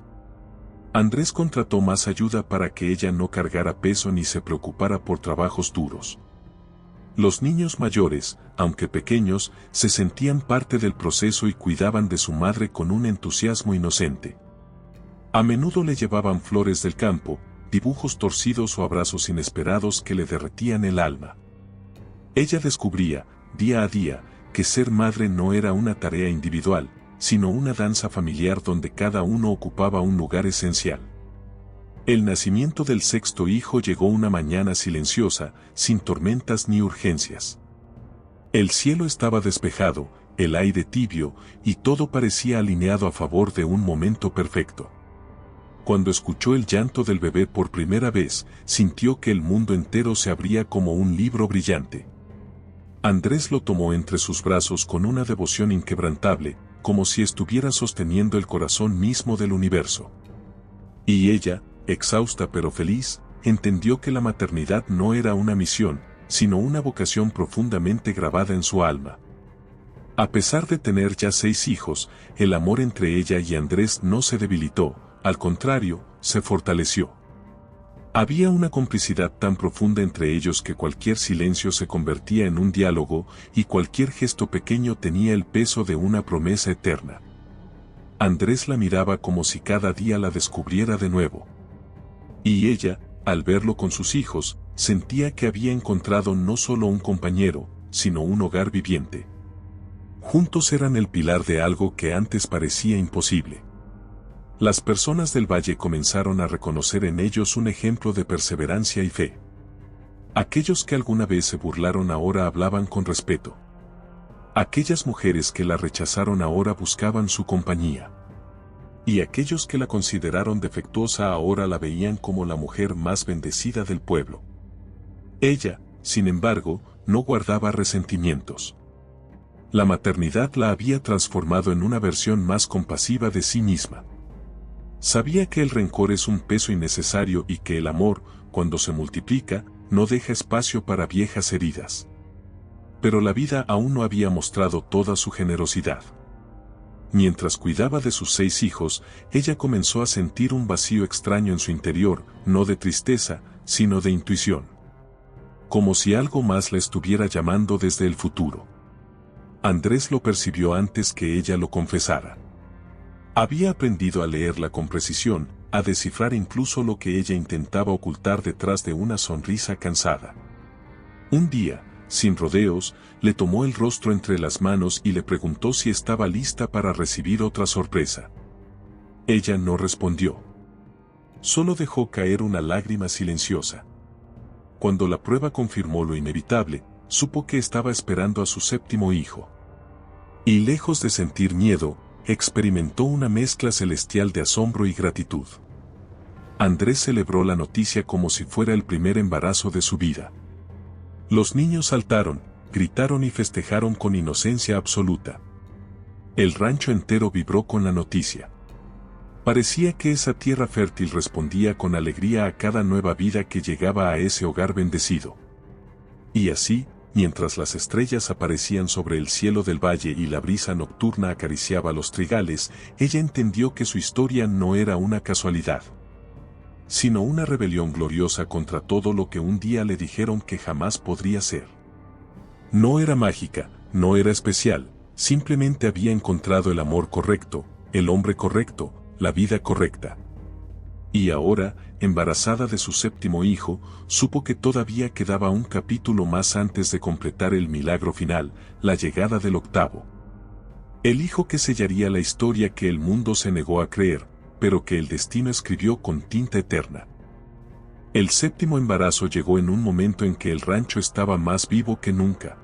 Andrés contrató más ayuda para que ella no cargara peso ni se preocupara por trabajos duros. Los niños mayores, aunque pequeños, se sentían parte del proceso y cuidaban de su madre con un entusiasmo inocente. A menudo le llevaban flores del campo, dibujos torcidos o abrazos inesperados que le derretían el alma. Ella descubría, día a día, que ser madre no era una tarea individual, sino una danza familiar donde cada uno ocupaba un lugar esencial. El nacimiento del sexto hijo llegó una mañana silenciosa, sin tormentas ni urgencias. El cielo estaba despejado, el aire tibio, y todo parecía alineado a favor de un momento perfecto. Cuando escuchó el llanto del bebé por primera vez, sintió que el mundo entero se abría como un libro brillante. Andrés lo tomó entre sus brazos con una devoción inquebrantable, como si estuviera sosteniendo el corazón mismo del universo. Y ella, exhausta pero feliz, entendió que la maternidad no era una misión, sino una vocación profundamente grabada en su alma. A pesar de tener ya 6 hijos, el amor entre ella y Andrés no se debilitó, al contrario, se fortaleció. Había una complicidad tan profunda entre ellos que cualquier silencio se convertía en un diálogo y cualquier gesto pequeño tenía el peso de una promesa eterna. Andrés la miraba como si cada día la descubriera de nuevo. Y ella, al verlo con sus hijos, sentía que había encontrado no solo un compañero, sino un hogar viviente. Juntos eran el pilar de algo que antes parecía imposible. Las personas del valle comenzaron a reconocer en ellos un ejemplo de perseverancia y fe. Aquellos que alguna vez se burlaron ahora hablaban con respeto. Aquellas mujeres que la rechazaron ahora buscaban su compañía. Y aquellos que la consideraron defectuosa ahora la veían como la mujer más bendecida del pueblo. Ella, sin embargo, no guardaba resentimientos. La maternidad la había transformado en una versión más compasiva de sí misma. Sabía que el rencor es un peso innecesario y que el amor, cuando se multiplica, no deja espacio para viejas heridas. Pero la vida aún no había mostrado toda su generosidad. Mientras cuidaba de sus 6 hijos, ella comenzó a sentir un vacío extraño en su interior, no de tristeza, sino de intuición. Como si algo más la estuviera llamando desde el futuro. Andrés lo percibió antes que ella lo confesara. Había aprendido a leerla con precisión, a descifrar incluso lo que ella intentaba ocultar detrás de una sonrisa cansada. Un día, sin rodeos, le tomó el rostro entre las manos y le preguntó si estaba lista para recibir otra sorpresa. Ella no respondió. Solo dejó caer una lágrima silenciosa. Cuando la prueba confirmó lo inevitable, supo que estaba esperando a su 7º hijo. Y lejos de sentir miedo, experimentó una mezcla celestial de asombro y gratitud. Andrés celebró la noticia como si fuera el primer embarazo de su vida. Los niños saltaron, gritaron y festejaron con inocencia absoluta. El rancho entero vibró con la noticia. Parecía que esa tierra fértil respondía con alegría a cada nueva vida que llegaba a ese hogar bendecido. Y así, mientras las estrellas aparecían sobre el cielo del valle y la brisa nocturna acariciaba los trigales, ella entendió que su historia no era una casualidad, sino una rebelión gloriosa contra todo lo que un día le dijeron que jamás podría ser. No era mágica, no era especial, simplemente había encontrado el amor correcto, el hombre correcto, la vida correcta. Y ahora, embarazada de su 7º hijo, supo que todavía quedaba un capítulo más antes de completar el milagro final, la llegada del 8º. El hijo que sellaría la historia que el mundo se negó a creer, pero que el destino escribió con tinta eterna. El 7º embarazo llegó en un momento en que el rancho estaba más vivo que nunca.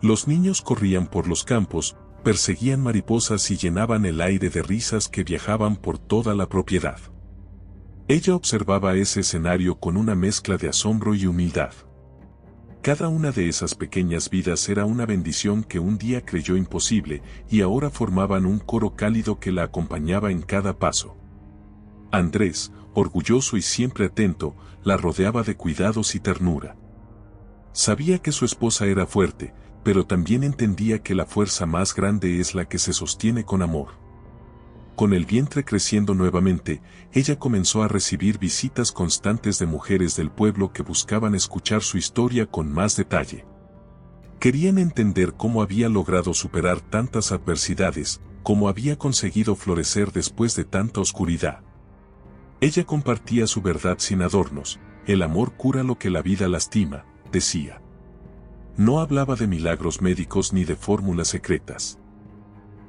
Los niños corrían por los campos, perseguían mariposas y llenaban el aire de risas que viajaban por toda la propiedad. Ella observaba ese escenario con una mezcla de asombro y humildad. Cada una de esas pequeñas vidas era una bendición que un día creyó imposible, y ahora formaban un coro cálido que la acompañaba en cada paso. Andrés, orgulloso y siempre atento, la rodeaba de cuidados y ternura. Sabía que su esposa era fuerte, pero también entendía que la fuerza más grande es la que se sostiene con amor. Con el vientre creciendo nuevamente, ella comenzó a recibir visitas constantes de mujeres del pueblo que buscaban escuchar su historia con más detalle. Querían entender cómo había logrado superar tantas adversidades, cómo había conseguido florecer después de tanta oscuridad. Ella compartía su verdad sin adornos: el amor cura lo que la vida lastima, decía. No hablaba de milagros médicos ni de fórmulas secretas.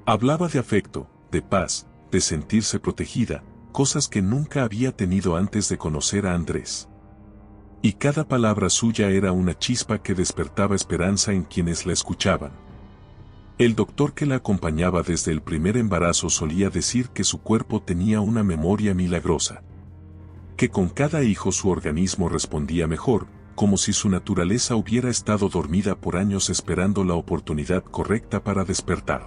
Hablaba de afecto, de paz, de sentirse protegida, cosas que nunca había tenido antes de conocer a Andrés. Y cada palabra suya era una chispa que despertaba esperanza en quienes la escuchaban. El doctor que la acompañaba desde el primer embarazo solía decir que su cuerpo tenía una memoria milagrosa, que con cada hijo su organismo respondía mejor, como si su naturaleza hubiera estado dormida por años esperando la oportunidad correcta para despertar.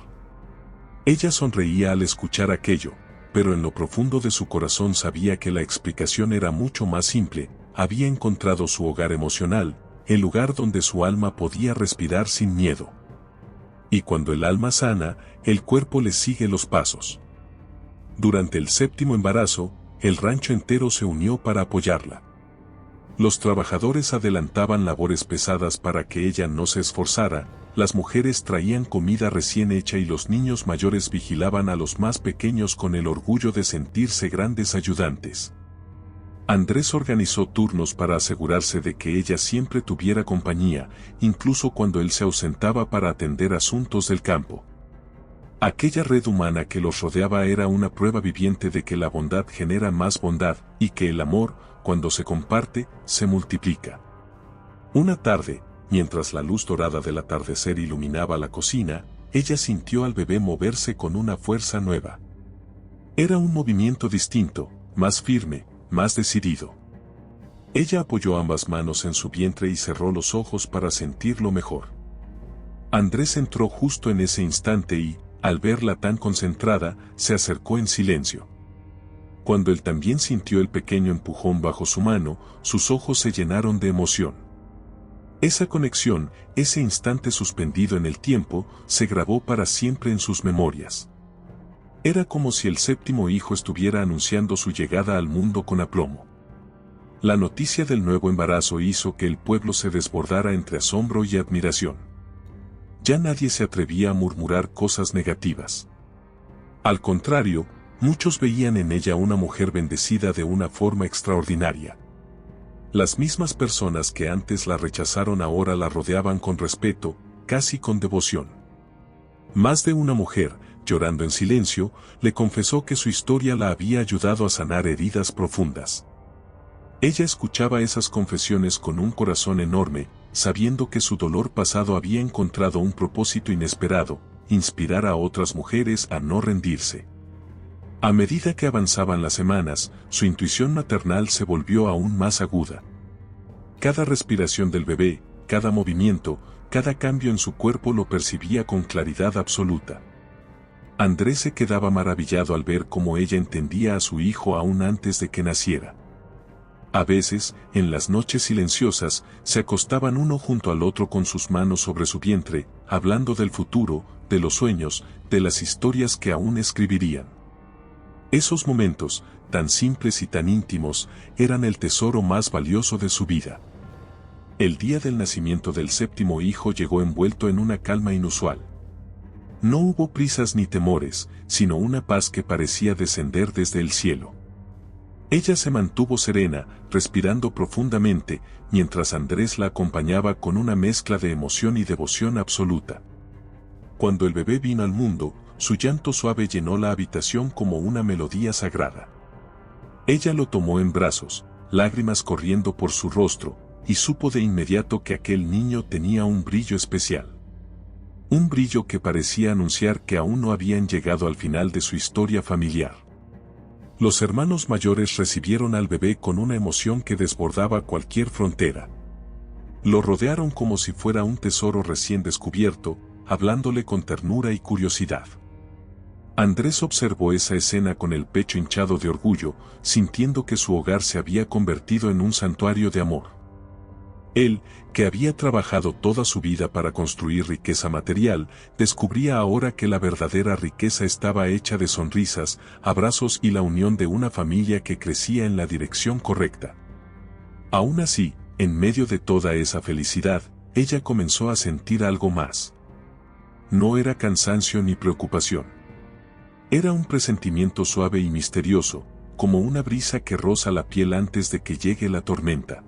Ella sonreía al escuchar aquello, pero en lo profundo de su corazón sabía que la explicación era mucho más simple: había encontrado su hogar emocional, el lugar donde su alma podía respirar sin miedo. Y cuando el alma sana, el cuerpo le sigue los pasos. Durante el 7º embarazo, el rancho entero se unió para apoyarla. Los trabajadores adelantaban labores pesadas para que ella no se esforzara, las mujeres traían comida recién hecha y los niños mayores vigilaban a los más pequeños con el orgullo de sentirse grandes ayudantes. Andrés organizó turnos para asegurarse de que ella siempre tuviera compañía, incluso cuando él se ausentaba para atender asuntos del campo. Aquella red humana que los rodeaba era una prueba viviente de que la bondad genera más bondad, y que el amor, cuando se comparte, se multiplica. Una tarde, mientras la luz dorada del atardecer iluminaba la cocina, ella sintió al bebé moverse con una fuerza nueva. Era un movimiento distinto, más firme, más decidido. Ella apoyó ambas manos en su vientre y cerró los ojos para sentirlo mejor. Andrés entró justo en ese instante y, al verla tan concentrada, se acercó en silencio. Cuando él también sintió el pequeño empujón bajo su mano, sus ojos se llenaron de emoción. Esa conexión, ese instante suspendido en el tiempo, se grabó para siempre en sus memorias. Era como si el 7º hijo estuviera anunciando su llegada al mundo con aplomo. La noticia del nuevo embarazo hizo que el pueblo se desbordara entre asombro y admiración. Ya nadie se atrevía a murmurar cosas negativas. Al contrario, muchos veían en ella una mujer bendecida de una forma extraordinaria. Las mismas personas que antes la rechazaron ahora la rodeaban con respeto, casi con devoción. Más de una mujer, llorando en silencio, le confesó que su historia la había ayudado a sanar heridas profundas. Ella escuchaba esas confesiones con un corazón enorme, sabiendo que su dolor pasado había encontrado un propósito inesperado, inspirar a otras mujeres a no rendirse. A medida que avanzaban las semanas, su intuición maternal se volvió aún más aguda. Cada respiración del bebé, cada movimiento, cada cambio en su cuerpo lo percibía con claridad absoluta. Andrés se quedaba maravillado al ver cómo ella entendía a su hijo aún antes de que naciera. A veces, en las noches silenciosas, se acostaban uno junto al otro con sus manos sobre su vientre, hablando del futuro, de los sueños, de las historias que aún escribirían. Esos momentos, tan simples y tan íntimos, eran el tesoro más valioso de su vida. El día del nacimiento del séptimo hijo llegó envuelto en una calma inusual. No hubo prisas ni temores, sino una paz que parecía descender desde el cielo. Ella se mantuvo serena, respirando profundamente, mientras Andrés la acompañaba con una mezcla de emoción y devoción absoluta. Cuando el bebé vino al mundo, su llanto suave llenó la habitación como una melodía sagrada. Ella lo tomó en brazos, lágrimas corriendo por su rostro, y supo de inmediato que aquel niño tenía un brillo especial. Un brillo que parecía anunciar que aún no habían llegado al final de su historia familiar. Los hermanos mayores recibieron al bebé con una emoción que desbordaba cualquier frontera. Lo rodearon como si fuera un tesoro recién descubierto, hablándole con ternura y curiosidad. Andrés observó esa escena con el pecho hinchado de orgullo, sintiendo que su hogar se había convertido en un santuario de amor. Él, que había trabajado toda su vida para construir riqueza material, descubría ahora que la verdadera riqueza estaba hecha de sonrisas, abrazos y la unión de una familia que crecía en la dirección correcta. Aún así, en medio de toda esa felicidad, ella comenzó a sentir algo más. No era cansancio ni preocupación. Era un presentimiento suave y misterioso, como una brisa que roza la piel antes de que llegue la tormenta.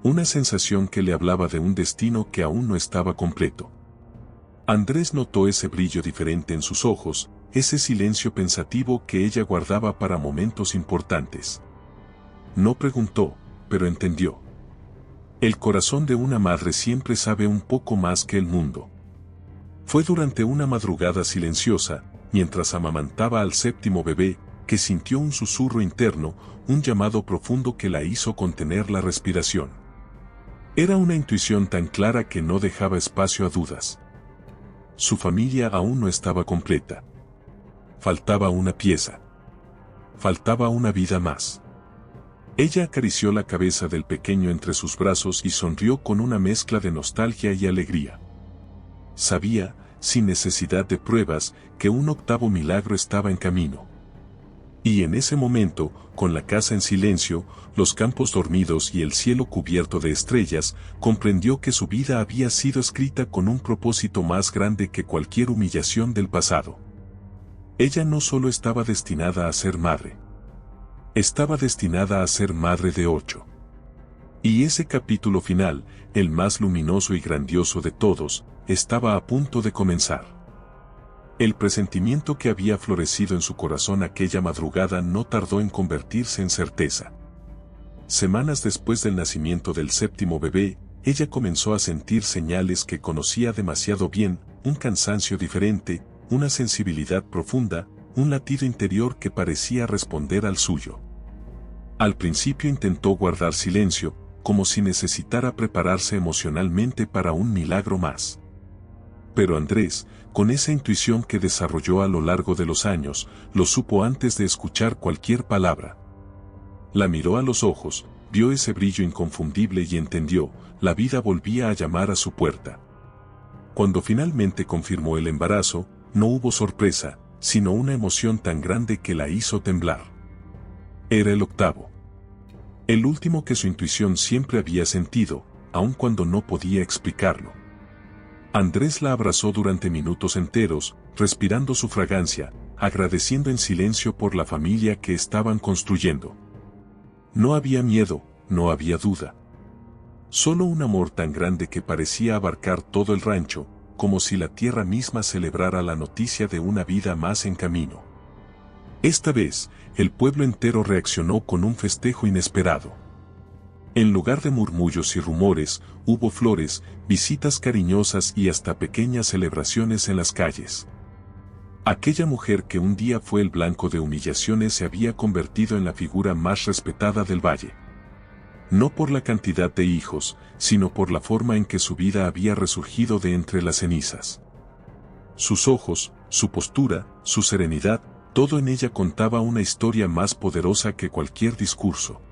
Una sensación que le hablaba de un destino que aún no estaba completo. Andrés notó ese brillo diferente en sus ojos, ese silencio pensativo que ella guardaba para momentos importantes. No preguntó, pero entendió. El corazón de una madre siempre sabe un poco más que el mundo. Fue durante una madrugada silenciosa, mientras amamantaba al séptimo bebé, que sintió un susurro interno, un llamado profundo que la hizo contener la respiración. Era una intuición tan clara que no dejaba espacio a dudas. Su familia aún no estaba completa. Faltaba una pieza. Faltaba una vida más. Ella acarició la cabeza del pequeño entre sus brazos y sonrió con una mezcla de nostalgia y alegría. Sabía, sin necesidad de pruebas, que un octavo milagro estaba en camino. Y en ese momento, con la casa en silencio, los campos dormidos y el cielo cubierto de estrellas, comprendió que su vida había sido escrita con un propósito más grande que cualquier humillación del pasado. Ella no solo estaba destinada a ser madre. Estaba destinada a ser madre de 8. Y ese capítulo final, el más luminoso y grandioso de todos, estaba a punto de comenzar. El presentimiento que había florecido en su corazón aquella madrugada no tardó en convertirse en certeza. Semanas después del nacimiento del séptimo bebé, ella comenzó a sentir señales que conocía demasiado bien, un cansancio diferente, una sensibilidad profunda, un latido interior que parecía responder al suyo. Al principio intentó guardar silencio, como si necesitara prepararse emocionalmente para un milagro más. Pero Andrés, con esa intuición que desarrolló a lo largo de los años, lo supo antes de escuchar cualquier palabra. La miró a los ojos, vio ese brillo inconfundible y entendió, la vida volvía a llamar a su puerta. Cuando finalmente confirmó el embarazo, no hubo sorpresa, sino una emoción tan grande que la hizo temblar. Era el octavo. El último que su intuición siempre había sentido, aun cuando no podía explicarlo. Andrés la abrazó durante minutos enteros, respirando su fragancia, agradeciendo en silencio por la familia que estaban construyendo. No había miedo, no había duda. Solo un amor tan grande que parecía abarcar todo el rancho, como si la tierra misma celebrara la noticia de una vida más en camino. Esta vez, el pueblo entero reaccionó con un festejo inesperado. En lugar de murmullos y rumores, hubo flores, visitas cariñosas y hasta pequeñas celebraciones en las calles. Aquella mujer que un día fue el blanco de humillaciones se había convertido en la figura más respetada del valle. No por la cantidad de hijos, sino por la forma en que su vida había resurgido de entre las cenizas. Sus ojos, su postura, su serenidad, todo en ella contaba una historia más poderosa que cualquier discurso.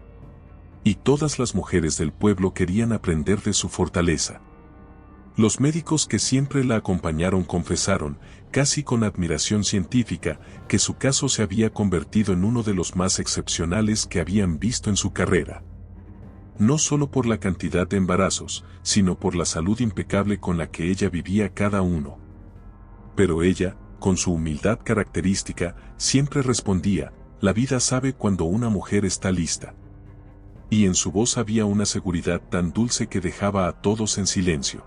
Y todas las mujeres del pueblo querían aprender de su fortaleza. Los médicos que siempre la acompañaron confesaron, casi con admiración científica, que su caso se había convertido en uno de los más excepcionales que habían visto en su carrera. No solo por la cantidad de embarazos, sino por la salud impecable con la que ella vivía cada uno. Pero ella, con su humildad característica, siempre respondía, la vida sabe cuando una mujer está lista. Y en su voz había una seguridad tan dulce que dejaba a todos en silencio.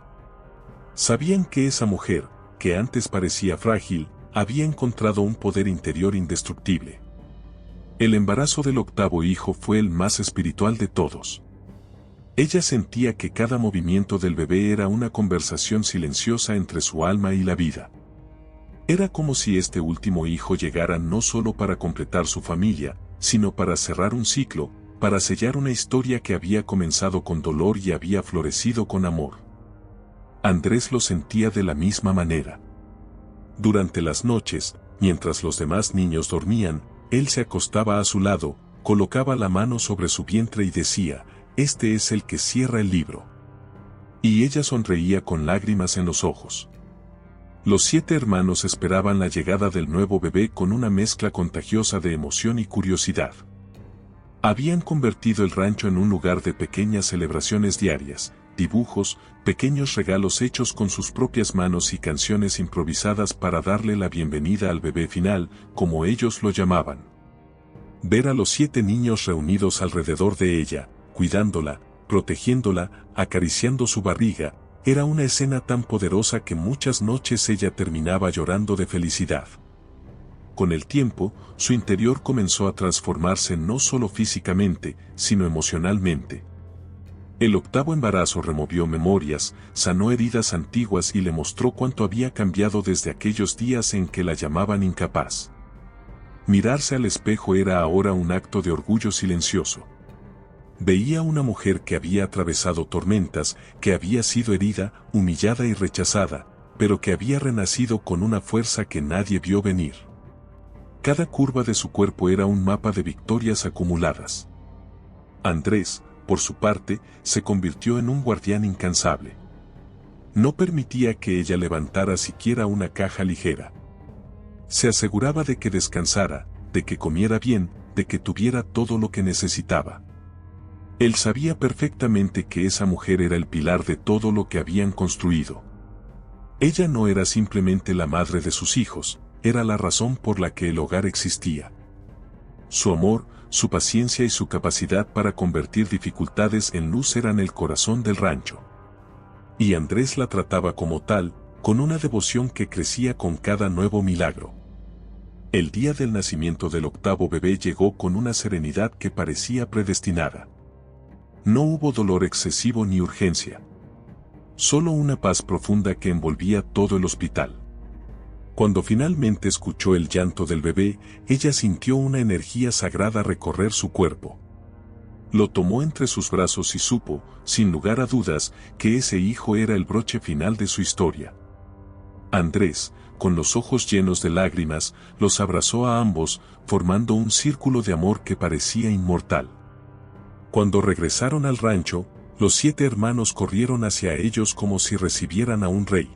Sabían que esa mujer, que antes parecía frágil, había encontrado un poder interior indestructible. El embarazo del octavo hijo fue el más espiritual de todos. Ella sentía que cada movimiento del bebé era una conversación silenciosa entre su alma y la vida. Era como si este último hijo llegara no solo para completar su familia, sino para cerrar un ciclo, para sellar una historia que había comenzado con dolor y había florecido con amor. Andrés lo sentía de la misma manera. Durante las noches, mientras los demás niños dormían, él se acostaba a su lado, colocaba la mano sobre su vientre y decía, este es el que cierra el libro. Y ella sonreía con lágrimas en los ojos. Los 7 hermanos esperaban la llegada del nuevo bebé con una mezcla contagiosa de emoción y curiosidad. Habían convertido el rancho en un lugar de pequeñas celebraciones diarias, dibujos, pequeños regalos hechos con sus propias manos y canciones improvisadas para darle la bienvenida al bebé final, como ellos lo llamaban. Ver a los 7 niños reunidos alrededor de ella, cuidándola, protegiéndola, acariciando su barriga, era una escena tan poderosa que muchas noches ella terminaba llorando de felicidad. Con el tiempo, su interior comenzó a transformarse no solo físicamente, sino emocionalmente. El octavo embarazo removió memorias, sanó heridas antiguas y le mostró cuánto había cambiado desde aquellos días en que la llamaban incapaz. Mirarse al espejo era ahora un acto de orgullo silencioso. Veía una mujer que había atravesado tormentas, que había sido herida, humillada y rechazada, pero que había renacido con una fuerza que nadie vio venir. Cada curva de su cuerpo era un mapa de victorias acumuladas. Andrés, por su parte, se convirtió en un guardián incansable. No permitía que ella levantara siquiera una caja ligera. Se aseguraba de que descansara, de que comiera bien, de que tuviera todo lo que necesitaba. Él sabía perfectamente que esa mujer era el pilar de todo lo que habían construido. Ella no era simplemente la madre de sus hijos, era la razón por la que el hogar existía. Su amor, su paciencia y su capacidad para convertir dificultades en luz eran el corazón del rancho. Y Andrés la trataba como tal, con una devoción que crecía con cada nuevo milagro. El día del nacimiento del octavo bebé llegó con una serenidad que parecía predestinada. No hubo dolor excesivo ni urgencia. Solo una paz profunda que envolvía todo el hospital. Cuando finalmente escuchó el llanto del bebé, ella sintió una energía sagrada recorrer su cuerpo. Lo tomó entre sus brazos y supo, sin lugar a dudas, que ese hijo era el broche final de su historia. Andrés, con los ojos llenos de lágrimas, los abrazó a ambos, formando un círculo de amor que parecía inmortal. Cuando regresaron al rancho, los 7 hermanos corrieron hacia ellos como si recibieran a un rey.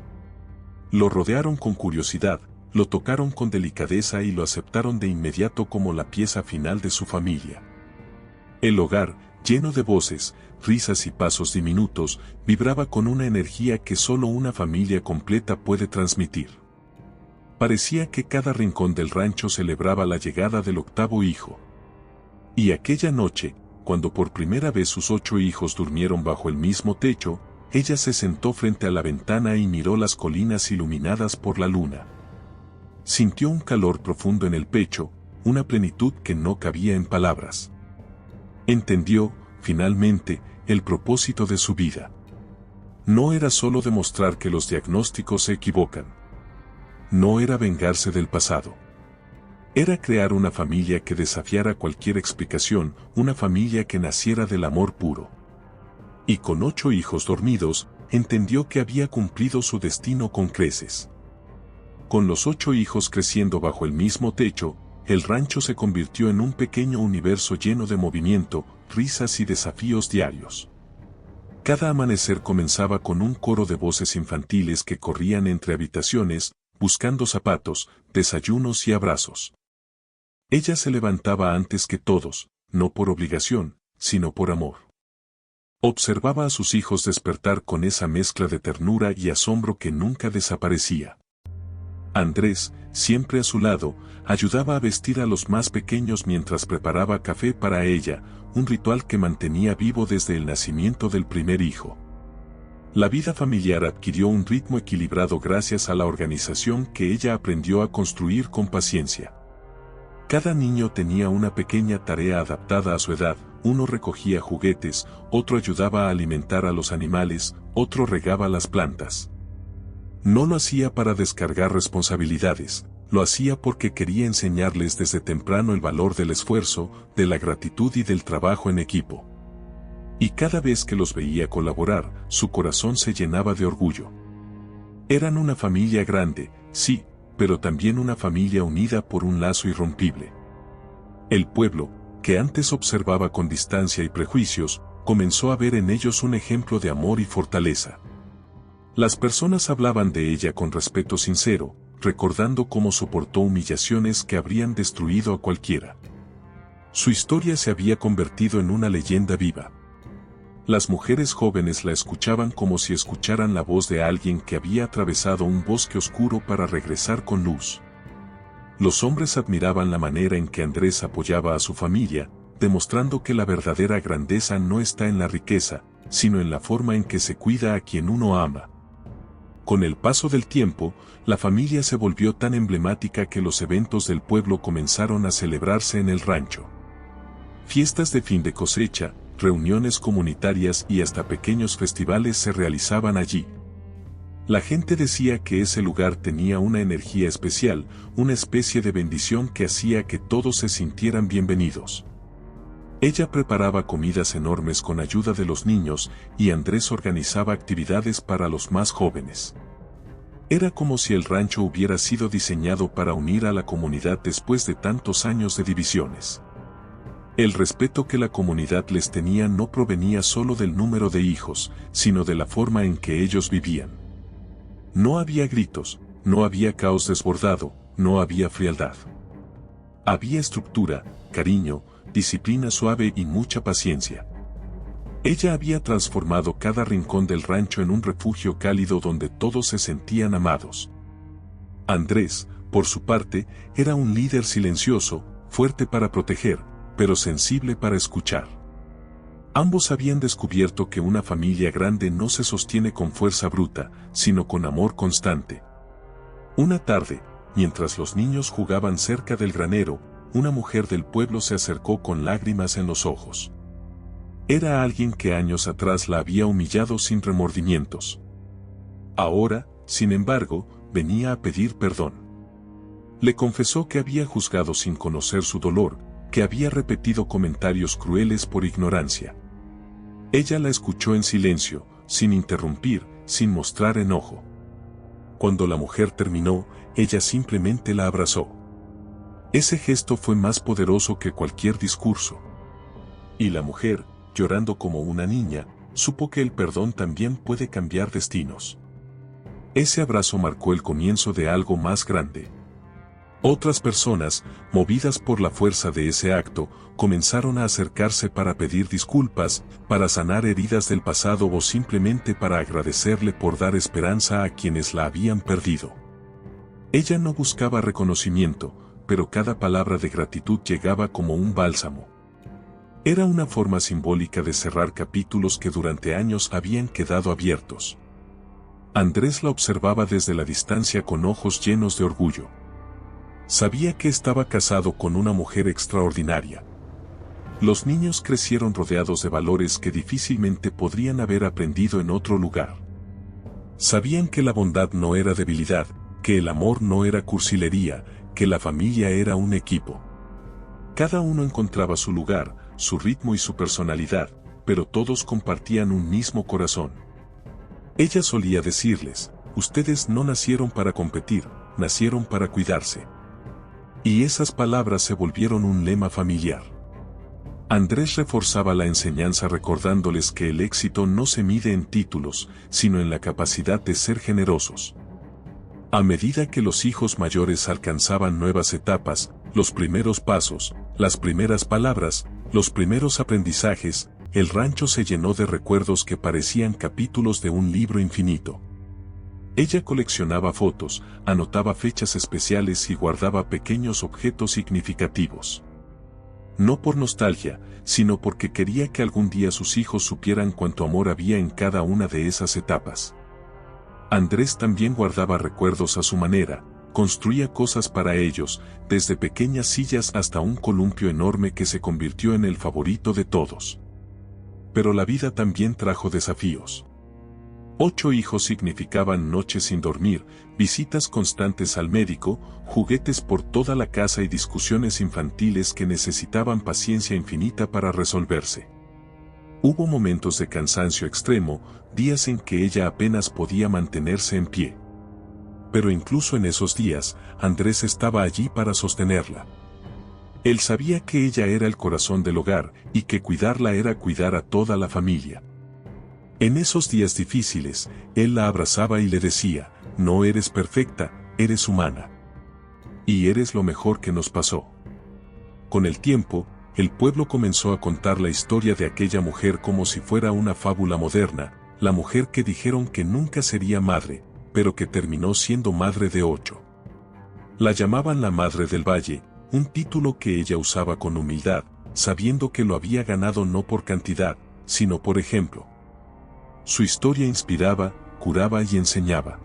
Lo rodearon con curiosidad, lo tocaron con delicadeza y lo aceptaron de inmediato como la pieza final de su familia. El hogar, lleno de voces, risas y pasos diminutos, vibraba con una energía que solo una familia completa puede transmitir. Parecía que cada rincón del rancho celebraba la llegada del octavo hijo. Y aquella noche, cuando por primera vez sus 8 hijos durmieron bajo el mismo techo, ella se sentó frente a la ventana y miró las colinas iluminadas por la luna. Sintió un calor profundo en el pecho, una plenitud que no cabía en palabras. Entendió, finalmente, el propósito de su vida. No era solo demostrar que los diagnósticos se equivocan. No era vengarse del pasado. Era crear una familia que desafiara cualquier explicación, una familia que naciera del amor puro. Y con 8 hijos dormidos, entendió que había cumplido su destino con creces. Con los 8 hijos creciendo bajo el mismo techo, el rancho se convirtió en un pequeño universo lleno de movimiento, risas y desafíos diarios. Cada amanecer comenzaba con un coro de voces infantiles que corrían entre habitaciones, buscando zapatos, desayunos y abrazos. Ella se levantaba antes que todos, no por obligación, sino por amor. Observaba a sus hijos despertar con esa mezcla de ternura y asombro que nunca desaparecía. Andrés, siempre a su lado, ayudaba a vestir a los más pequeños mientras preparaba café para ella, un ritual que mantenía vivo desde el nacimiento del primer hijo. La vida familiar adquirió un ritmo equilibrado gracias a la organización que ella aprendió a construir con paciencia. Cada niño tenía una pequeña tarea adaptada a su edad, uno recogía juguetes, otro ayudaba a alimentar a los animales, otro regaba las plantas. No lo hacía para descargar responsabilidades, lo hacía porque quería enseñarles desde temprano el valor del esfuerzo, de la gratitud y del trabajo en equipo. Y cada vez que los veía colaborar, su corazón se llenaba de orgullo. Eran una familia grande, sí, pero también una familia unida por un lazo irrompible. El pueblo, que antes observaba con distancia y prejuicios, comenzó a ver en ellos un ejemplo de amor y fortaleza. Las personas hablaban de ella con respeto sincero, recordando cómo soportó humillaciones que habrían destruido a cualquiera. Su historia se había convertido en una leyenda viva. Las mujeres jóvenes la escuchaban como si escucharan la voz de alguien que había atravesado un bosque oscuro para regresar con luz. Los hombres admiraban la manera en que Andrés apoyaba a su familia, demostrando que la verdadera grandeza no está en la riqueza, sino en la forma en que se cuida a quien uno ama. Con el paso del tiempo, la familia se volvió tan emblemática que los eventos del pueblo comenzaron a celebrarse en el rancho. Fiestas de fin de cosecha, reuniones comunitarias y hasta pequeños festivales se realizaban allí. La gente decía que ese lugar tenía una energía especial, una especie de bendición que hacía que todos se sintieran bienvenidos. Ella preparaba comidas enormes con ayuda de los niños y Andrés organizaba actividades para los más jóvenes. Era como si el rancho hubiera sido diseñado para unir a la comunidad después de tantos años de divisiones. El respeto que la comunidad les tenía no provenía solo del número de hijos, sino de la forma en que ellos vivían. No había gritos, no había caos desbordado, no había frialdad. Había estructura, cariño, disciplina suave y mucha paciencia. Ella había transformado cada rincón del rancho en un refugio cálido donde todos se sentían amados. Andrés, por su parte, era un líder silencioso, fuerte para proteger, pero sensible para escuchar. Ambos habían descubierto que una familia grande no se sostiene con fuerza bruta, sino con amor constante. Una tarde, mientras los niños jugaban cerca del granero, una mujer del pueblo se acercó con lágrimas en los ojos. Era alguien que años atrás la había humillado sin remordimientos. Ahora, sin embargo, venía a pedir perdón. Le confesó que había juzgado sin conocer su dolor, que había repetido comentarios crueles por ignorancia. Ella la escuchó en silencio, sin interrumpir, sin mostrar enojo. Cuando la mujer terminó, ella simplemente la abrazó. Ese gesto fue más poderoso que cualquier discurso. Y la mujer, llorando como una niña, supo que el perdón también puede cambiar destinos. Ese abrazo marcó el comienzo de algo más grande. Otras personas, movidas por la fuerza de ese acto, comenzaron a acercarse para pedir disculpas, para sanar heridas del pasado o simplemente para agradecerle por dar esperanza a quienes la habían perdido. Ella no buscaba reconocimiento, pero cada palabra de gratitud llegaba como un bálsamo. Era una forma simbólica de cerrar capítulos que durante años habían quedado abiertos. Andrés la observaba desde la distancia con ojos llenos de orgullo. Sabía que estaba casado con una mujer extraordinaria. Los niños crecieron rodeados de valores que difícilmente podrían haber aprendido en otro lugar. Sabían que la bondad no era debilidad, que el amor no era cursilería, que la familia era un equipo. Cada uno encontraba su lugar, su ritmo y su personalidad, pero todos compartían un mismo corazón. Ella solía decirles: ustedes no nacieron para competir, nacieron para cuidarse. Y esas palabras se volvieron un lema familiar. Andrés reforzaba la enseñanza recordándoles que el éxito no se mide en títulos, sino en la capacidad de ser generosos. A medida que los hijos mayores alcanzaban nuevas etapas, los primeros pasos, las primeras palabras, los primeros aprendizajes, el rancho se llenó de recuerdos que parecían capítulos de un libro infinito. Ella coleccionaba fotos, anotaba fechas especiales y guardaba pequeños objetos significativos. No por nostalgia, sino porque quería que algún día sus hijos supieran cuánto amor había en cada una de esas etapas. Andrés también guardaba recuerdos a su manera, construía cosas para ellos, desde pequeñas sillas hasta un columpio enorme que se convirtió en el favorito de todos. Pero la vida también trajo desafíos. 8 hijos significaban noches sin dormir, visitas constantes al médico, juguetes por toda la casa y discusiones infantiles que necesitaban paciencia infinita para resolverse. Hubo momentos de cansancio extremo, días en que ella apenas podía mantenerse en pie. Pero incluso en esos días, Andrés estaba allí para sostenerla. Él sabía que ella era el corazón del hogar y que cuidarla era cuidar a toda la familia. En esos días difíciles, él la abrazaba y le decía: no eres perfecta, eres humana. Y eres lo mejor que nos pasó. Con el tiempo, el pueblo comenzó a contar la historia de aquella mujer como si fuera una fábula moderna, la mujer que dijeron que nunca sería madre, pero que terminó siendo madre de 8. La llamaban la Madre del Valle, un título que ella usaba con humildad, sabiendo que lo había ganado no por cantidad, sino por ejemplo. Su historia inspiraba, curaba y enseñaba.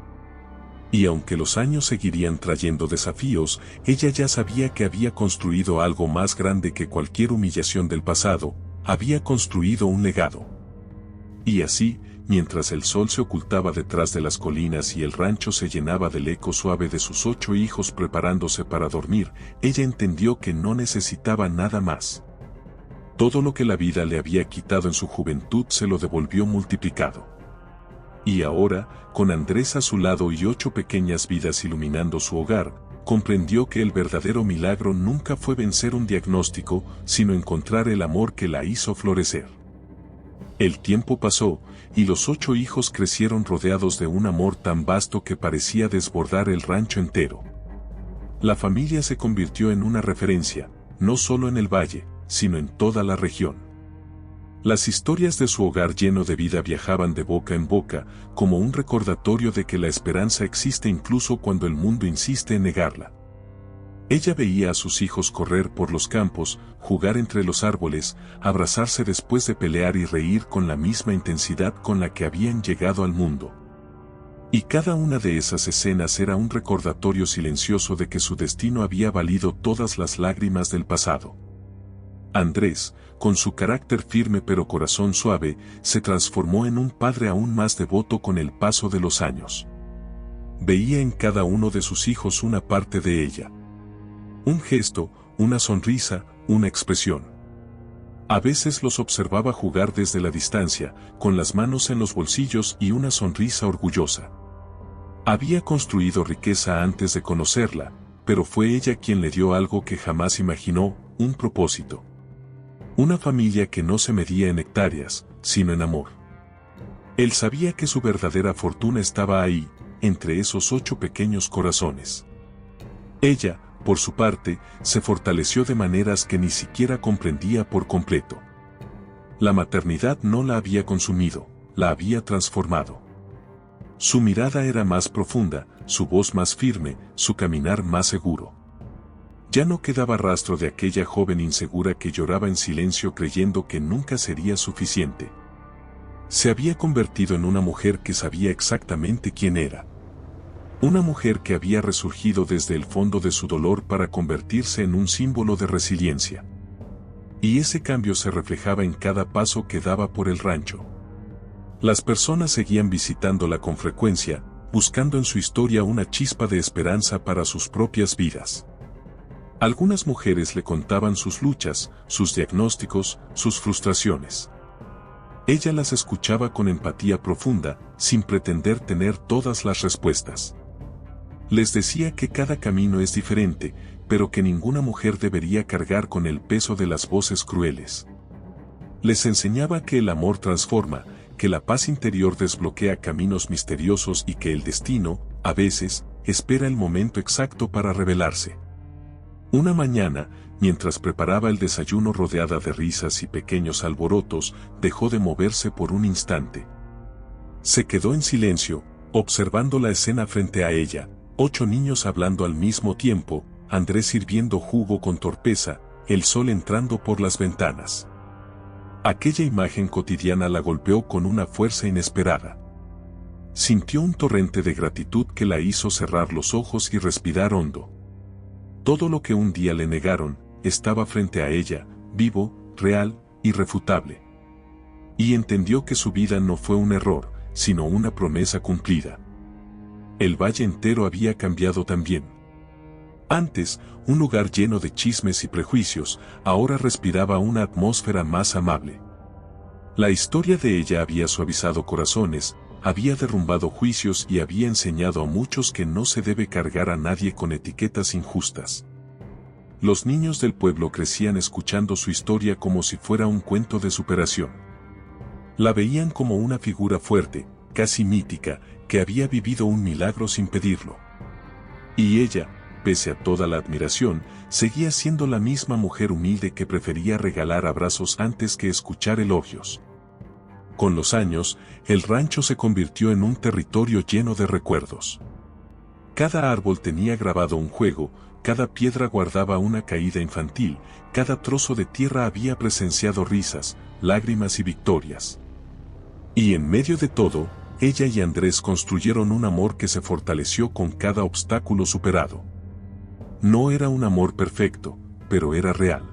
Y aunque los años seguirían trayendo desafíos, ella ya sabía que había construido algo más grande que cualquier humillación del pasado, había construido un legado. Y así, mientras el sol se ocultaba detrás de las colinas y el rancho se llenaba del eco suave de sus 8 hijos preparándose para dormir, ella entendió que no necesitaba nada más. Todo lo que la vida le había quitado en su juventud se lo devolvió multiplicado. Y ahora, con Andrés a su lado y 8 pequeñas vidas iluminando su hogar, comprendió que el verdadero milagro nunca fue vencer un diagnóstico, sino encontrar el amor que la hizo florecer. El tiempo pasó, y los 8 hijos crecieron rodeados de un amor tan vasto que parecía desbordar el rancho entero. La familia se convirtió en una referencia, no solo en el valle, sino en toda la región. Las historias de su hogar lleno de vida viajaban de boca en boca, como un recordatorio de que la esperanza existe incluso cuando el mundo insiste en negarla. Ella veía a sus hijos correr por los campos, jugar entre los árboles, abrazarse después de pelear y reír con la misma intensidad con la que habían llegado al mundo. Y cada una de esas escenas era un recordatorio silencioso de que su destino había valido todas las lágrimas del pasado. Andrés, con su carácter firme pero corazón suave, se transformó en un padre aún más devoto con el paso de los años. Veía en cada uno de sus hijos una parte de ella. Un gesto, una sonrisa, una expresión. A veces los observaba jugar desde la distancia, con las manos en los bolsillos y una sonrisa orgullosa. Había construido riqueza antes de conocerla, pero fue ella quien le dio algo que jamás imaginó, un propósito. Una familia que no se medía en hectáreas, sino en amor. Él sabía que su verdadera fortuna estaba ahí, entre esos 8 pequeños corazones. Ella, por su parte, se fortaleció de maneras que ni siquiera comprendía por completo. La maternidad no la había consumido, la había transformado. Su mirada era más profunda, su voz más firme, su caminar más seguro. Ya no quedaba rastro de aquella joven insegura que lloraba en silencio creyendo que nunca sería suficiente. Se había convertido en una mujer que sabía exactamente quién era. Una mujer que había resurgido desde el fondo de su dolor para convertirse en un símbolo de resiliencia. Y ese cambio se reflejaba en cada paso que daba por el rancho. Las personas seguían visitándola con frecuencia, buscando en su historia una chispa de esperanza para sus propias vidas. Algunas mujeres le contaban sus luchas, sus diagnósticos, sus frustraciones. Ella las escuchaba con empatía profunda, sin pretender tener todas las respuestas. Les decía que cada camino es diferente, pero que ninguna mujer debería cargar con el peso de las voces crueles. Les enseñaba que el amor transforma, que la paz interior desbloquea caminos misteriosos y que el destino, a veces, espera el momento exacto para revelarse. Una mañana, mientras preparaba el desayuno rodeada de risas y pequeños alborotos, dejó de moverse por un instante. Se quedó en silencio, observando la escena frente a ella, 8 niños hablando al mismo tiempo, Andrés sirviendo jugo con torpeza, el sol entrando por las ventanas. Aquella imagen cotidiana la golpeó con una fuerza inesperada. Sintió un torrente de gratitud que la hizo cerrar los ojos y respirar hondo. Todo lo que un día le negaron, estaba frente a ella, vivo, real, irrefutable. Y entendió que su vida no fue un error, sino una promesa cumplida. El valle entero había cambiado también. Antes, un lugar lleno de chismes y prejuicios, ahora respiraba una atmósfera más amable. La historia de ella había suavizado corazones, había derrumbado juicios y había enseñado a muchos que no se debe cargar a nadie con etiquetas injustas. Los niños del pueblo crecían escuchando su historia como si fuera un cuento de superación. La veían como una figura fuerte, casi mítica, que había vivido un milagro sin pedirlo. Y ella, pese a toda la admiración, seguía siendo la misma mujer humilde que prefería regalar abrazos antes que escuchar elogios. Con los años, el rancho se convirtió en un territorio lleno de recuerdos. Cada árbol tenía grabado un juego, cada piedra guardaba una caída infantil, cada trozo de tierra había presenciado risas, lágrimas y victorias. Y en medio de todo, ella y Andrés construyeron un amor que se fortaleció con cada obstáculo superado. No era un amor perfecto, pero era real.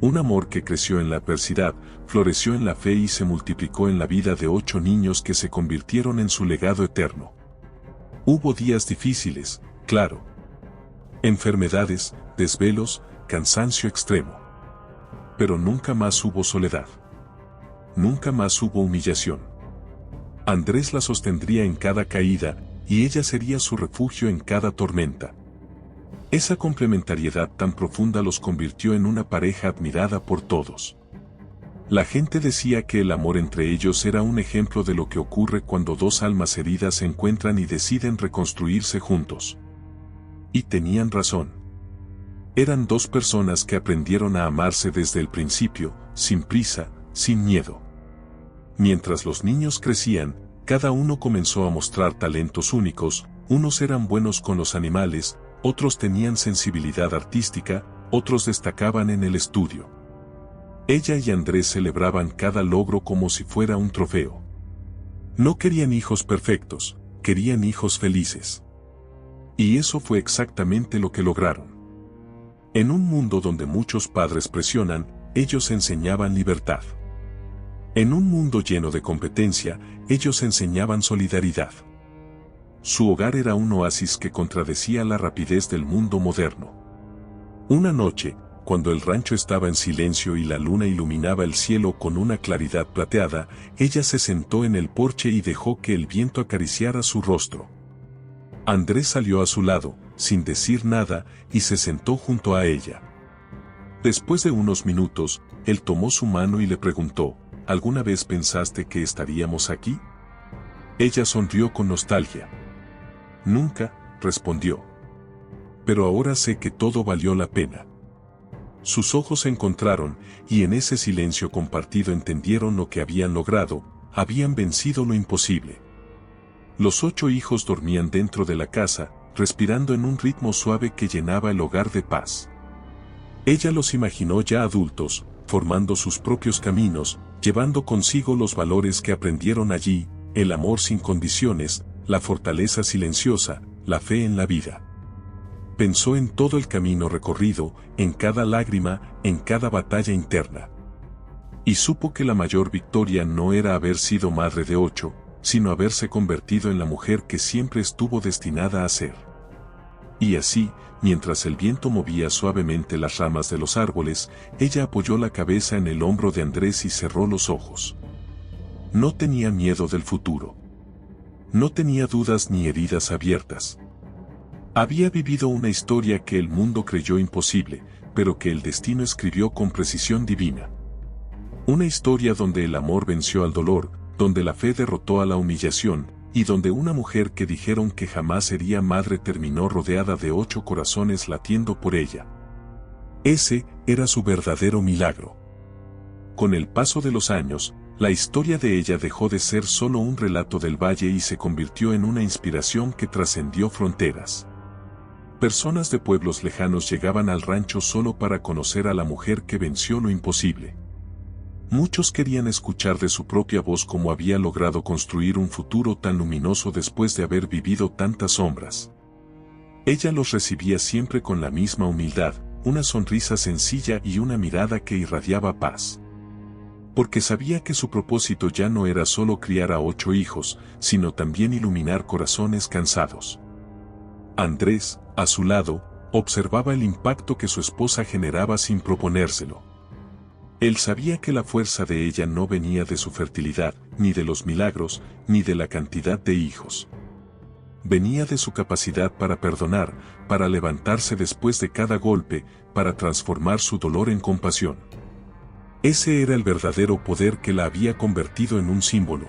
Un amor que creció en la adversidad, floreció en la fe y se multiplicó en la vida de 8 niños que se convirtieron en su legado eterno. Hubo días difíciles, claro. Enfermedades, desvelos, cansancio extremo. Pero nunca más hubo soledad. Nunca más hubo humillación. Andrés la sostendría en cada caída, y ella sería su refugio en cada tormenta. Esa complementariedad tan profunda los convirtió en una pareja admirada por todos. La gente decía que el amor entre ellos era un ejemplo de lo que ocurre cuando 2 almas heridas se encuentran y deciden reconstruirse juntos. Y tenían razón. Eran 2 personas que aprendieron a amarse desde el principio, sin prisa, sin miedo. Mientras los niños crecían, cada uno comenzó a mostrar talentos únicos, unos eran buenos con los animales, otros tenían sensibilidad artística, otros destacaban en el estudio. Ella y Andrés celebraban cada logro como si fuera un trofeo. No querían hijos perfectos, querían hijos felices. Y eso fue exactamente lo que lograron. En un mundo donde muchos padres presionan, ellos enseñaban libertad. En un mundo lleno de competencia, ellos enseñaban solidaridad. Su hogar era un oasis que contradecía la rapidez del mundo moderno. Una noche, cuando el rancho estaba en silencio y la luna iluminaba el cielo con una claridad plateada, ella se sentó en el porche y dejó que el viento acariciara su rostro. Andrés salió a su lado, sin decir nada, y se sentó junto a ella. Después de unos minutos, él tomó su mano y le preguntó, ¿alguna vez pensaste que estaríamos aquí? Ella sonrió con nostalgia. Nunca, respondió. Pero ahora sé que todo valió la pena. Sus ojos se encontraron, y en ese silencio compartido entendieron lo que habían logrado, habían vencido lo imposible. Los 8 hijos dormían dentro de la casa, respirando en un ritmo suave que llenaba el hogar de paz. Ella los imaginó ya adultos, formando sus propios caminos, llevando consigo los valores que aprendieron allí, el amor sin condiciones, la fortaleza silenciosa, la fe en la vida. Pensó en todo el camino recorrido, en cada lágrima, en cada batalla interna. Y supo que la mayor victoria no era haber sido madre de 8, sino haberse convertido en la mujer que siempre estuvo destinada a ser. Y así, mientras el viento movía suavemente las ramas de los árboles, ella apoyó la cabeza en el hombro de Andrés y cerró los ojos. No tenía miedo del futuro. No tenía dudas ni heridas abiertas. Había vivido una historia que el mundo creyó imposible, pero que el destino escribió con precisión divina. Una historia donde el amor venció al dolor, donde la fe derrotó a la humillación, y donde una mujer que dijeron que jamás sería madre terminó rodeada de 8 corazones latiendo por ella. Ese era su verdadero milagro. Con el paso de los años, la historia de ella dejó de ser solo un relato del valle y se convirtió en una inspiración que trascendió fronteras. Personas de pueblos lejanos llegaban al rancho solo para conocer a la mujer que venció lo imposible. Muchos querían escuchar de su propia voz cómo había logrado construir un futuro tan luminoso después de haber vivido tantas sombras. Ella los recibía siempre con la misma humildad, una sonrisa sencilla y una mirada que irradiaba paz. Porque sabía que su propósito ya no era solo criar a 8 hijos, sino también iluminar corazones cansados. Andrés, a su lado, observaba el impacto que su esposa generaba sin proponérselo. Él sabía que la fuerza de ella no venía de su fertilidad, ni de los milagros, ni de la cantidad de hijos. Venía de su capacidad para perdonar, para levantarse después de cada golpe, para transformar su dolor en compasión. Ese era el verdadero poder que la había convertido en un símbolo.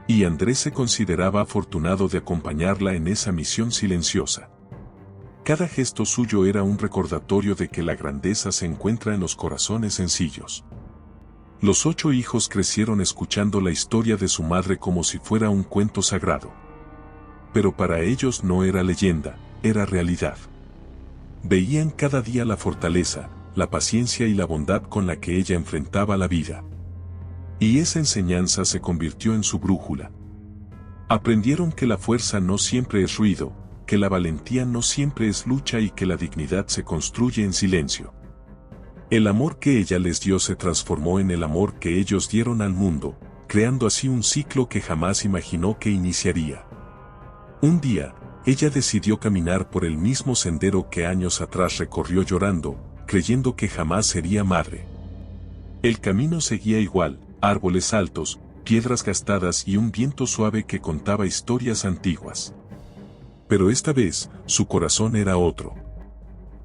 Y Andrés se consideraba afortunado de acompañarla en esa misión silenciosa. Cada gesto suyo era un recordatorio de que la grandeza se encuentra en los corazones sencillos. Los 8 hijos crecieron escuchando la historia de su madre como si fuera un cuento sagrado. Pero para ellos no era leyenda, era realidad. Veían cada día la fortaleza, la paciencia y la bondad con la que ella enfrentaba la vida. Y esa enseñanza se convirtió en su brújula. Aprendieron que la fuerza no siempre es ruido, que la valentía no siempre es lucha y que la dignidad se construye en silencio. El amor que ella les dio se transformó en el amor que ellos dieron al mundo, creando así un ciclo que jamás imaginó que iniciaría. Un día, ella decidió caminar por el mismo sendero que años atrás recorrió llorando, creyendo que jamás sería madre. El camino seguía igual, árboles altos, piedras gastadas y un viento suave que contaba historias antiguas. Pero esta vez, su corazón era otro.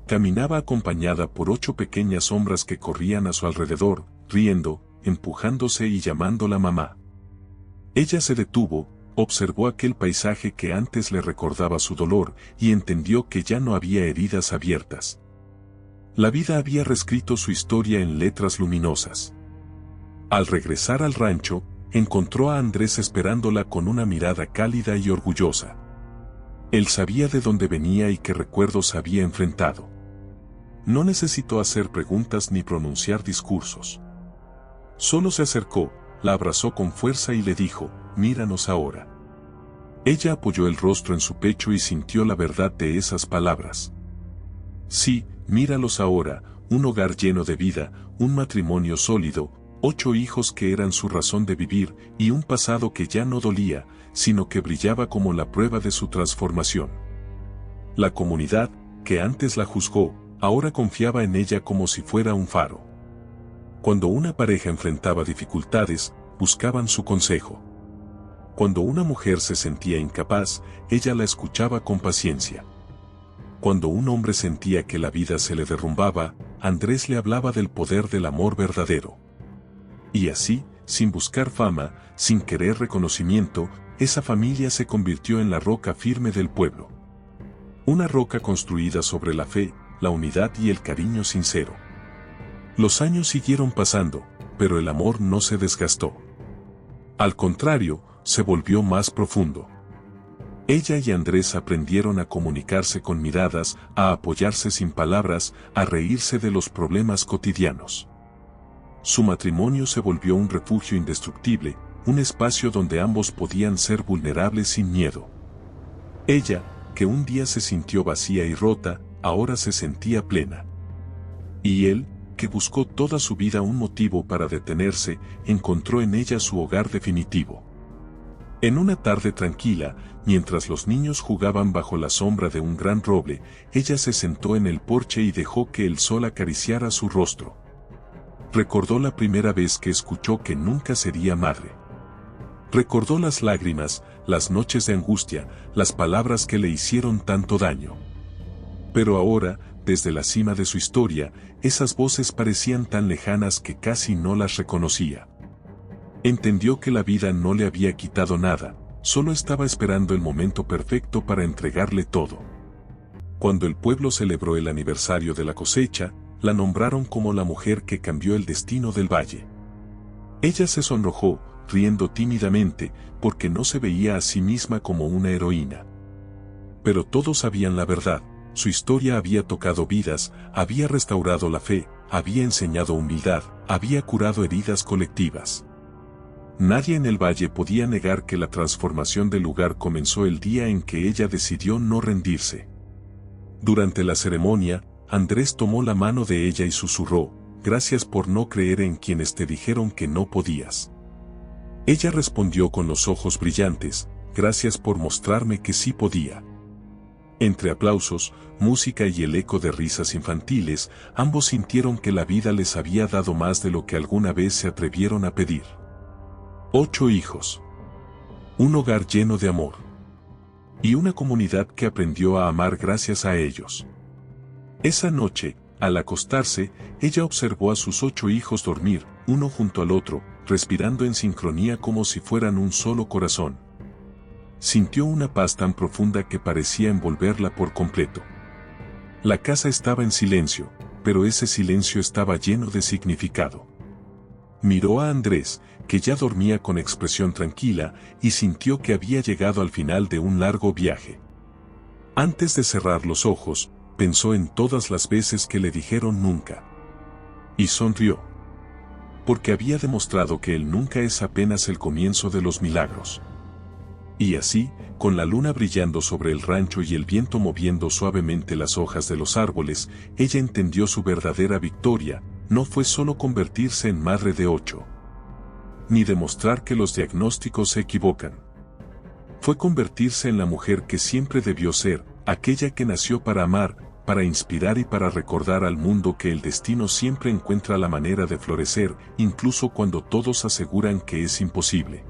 Caminaba acompañada por 8 pequeñas sombras que corrían a su alrededor, riendo, empujándose y llamándola mamá. Ella se detuvo, observó aquel paisaje que antes le recordaba su dolor y entendió que ya no había heridas abiertas. La vida había reescrito su historia en letras luminosas. Al regresar al rancho, encontró a Andrés esperándola con una mirada cálida y orgullosa. Él sabía de dónde venía y qué recuerdos había enfrentado. No necesitó hacer preguntas ni pronunciar discursos. Solo se acercó, la abrazó con fuerza y le dijo, «Míranos ahora». Ella apoyó el rostro en su pecho y sintió la verdad de esas palabras. Sí, míralos ahora, un hogar lleno de vida, un matrimonio sólido, 8 hijos que eran su razón de vivir y un pasado que ya no dolía, sino que brillaba como la prueba de su transformación. La comunidad, que antes la juzgó, ahora confiaba en ella como si fuera un faro. Cuando una pareja enfrentaba dificultades, buscaban su consejo. Cuando una mujer se sentía incapaz, ella la escuchaba con paciencia. Cuando un hombre sentía que la vida se le derrumbaba, Andrés le hablaba del poder del amor verdadero. Y así, sin buscar fama, sin querer reconocimiento, esa familia se convirtió en la roca firme del pueblo. Una roca construida sobre la fe, la unidad y el cariño sincero. Los años siguieron pasando, pero el amor no se desgastó. Al contrario, se volvió más profundo. Ella y Andrés aprendieron a comunicarse con miradas, a apoyarse sin palabras, a reírse de los problemas cotidianos. Su matrimonio se volvió un refugio indestructible, un espacio donde ambos podían ser vulnerables sin miedo. Ella, que un día se sintió vacía y rota, ahora se sentía plena. Y él, que buscó toda su vida un motivo para detenerse, encontró en ella su hogar definitivo. En una tarde tranquila, mientras los niños jugaban bajo la sombra de un gran roble, ella se sentó en el porche y dejó que el sol acariciara su rostro. Recordó la primera vez que escuchó que nunca sería madre. Recordó las lágrimas, las noches de angustia, las palabras que le hicieron tanto daño. Pero ahora, desde la cima de su historia, esas voces parecían tan lejanas que casi no las reconocía. Entendió que la vida no le había quitado nada, solo estaba esperando el momento perfecto para entregarle todo. Cuando el pueblo celebró el aniversario de la cosecha, la nombraron como la mujer que cambió el destino del valle. Ella se sonrojó, riendo tímidamente, porque no se veía a sí misma como una heroína. Pero todos sabían la verdad, su historia había tocado vidas, había restaurado la fe, había enseñado humildad, había curado heridas colectivas. Nadie en el valle podía negar que la transformación del lugar comenzó el día en que ella decidió no rendirse. Durante la ceremonia, Andrés tomó la mano de ella y susurró: «Gracias por no creer en quienes te dijeron que no podías». Ella respondió con los ojos brillantes: «Gracias por mostrarme que sí podía». Entre aplausos, música y el eco de risas infantiles, ambos sintieron que la vida les había dado más de lo que alguna vez se atrevieron a pedir. 8 hijos. Un hogar lleno de amor. Y una comunidad que aprendió a amar gracias a ellos. Esa noche, al acostarse, ella observó a sus 8 hijos dormir, uno junto al otro, respirando en sincronía como si fueran un solo corazón. Sintió una paz tan profunda que parecía envolverla por completo. La casa estaba en silencio, pero ese silencio estaba lleno de significado. Miró a Andrés, que ya dormía con expresión tranquila, y sintió que había llegado al final de un largo viaje. Antes de cerrar los ojos, pensó en todas las veces que le dijeron nunca. Y sonrió. Porque había demostrado que el nunca es apenas el comienzo de los milagros. Y así, con la luna brillando sobre el rancho y el viento moviendo suavemente las hojas de los árboles, ella entendió su verdadera victoria. No fue solo convertirse en madre de 8. Ni demostrar que los diagnósticos se equivocan. Fue convertirse en la mujer que siempre debió ser, aquella que nació para amar, para inspirar y para recordar al mundo que el destino siempre encuentra la manera de florecer, incluso cuando todos aseguran que es imposible.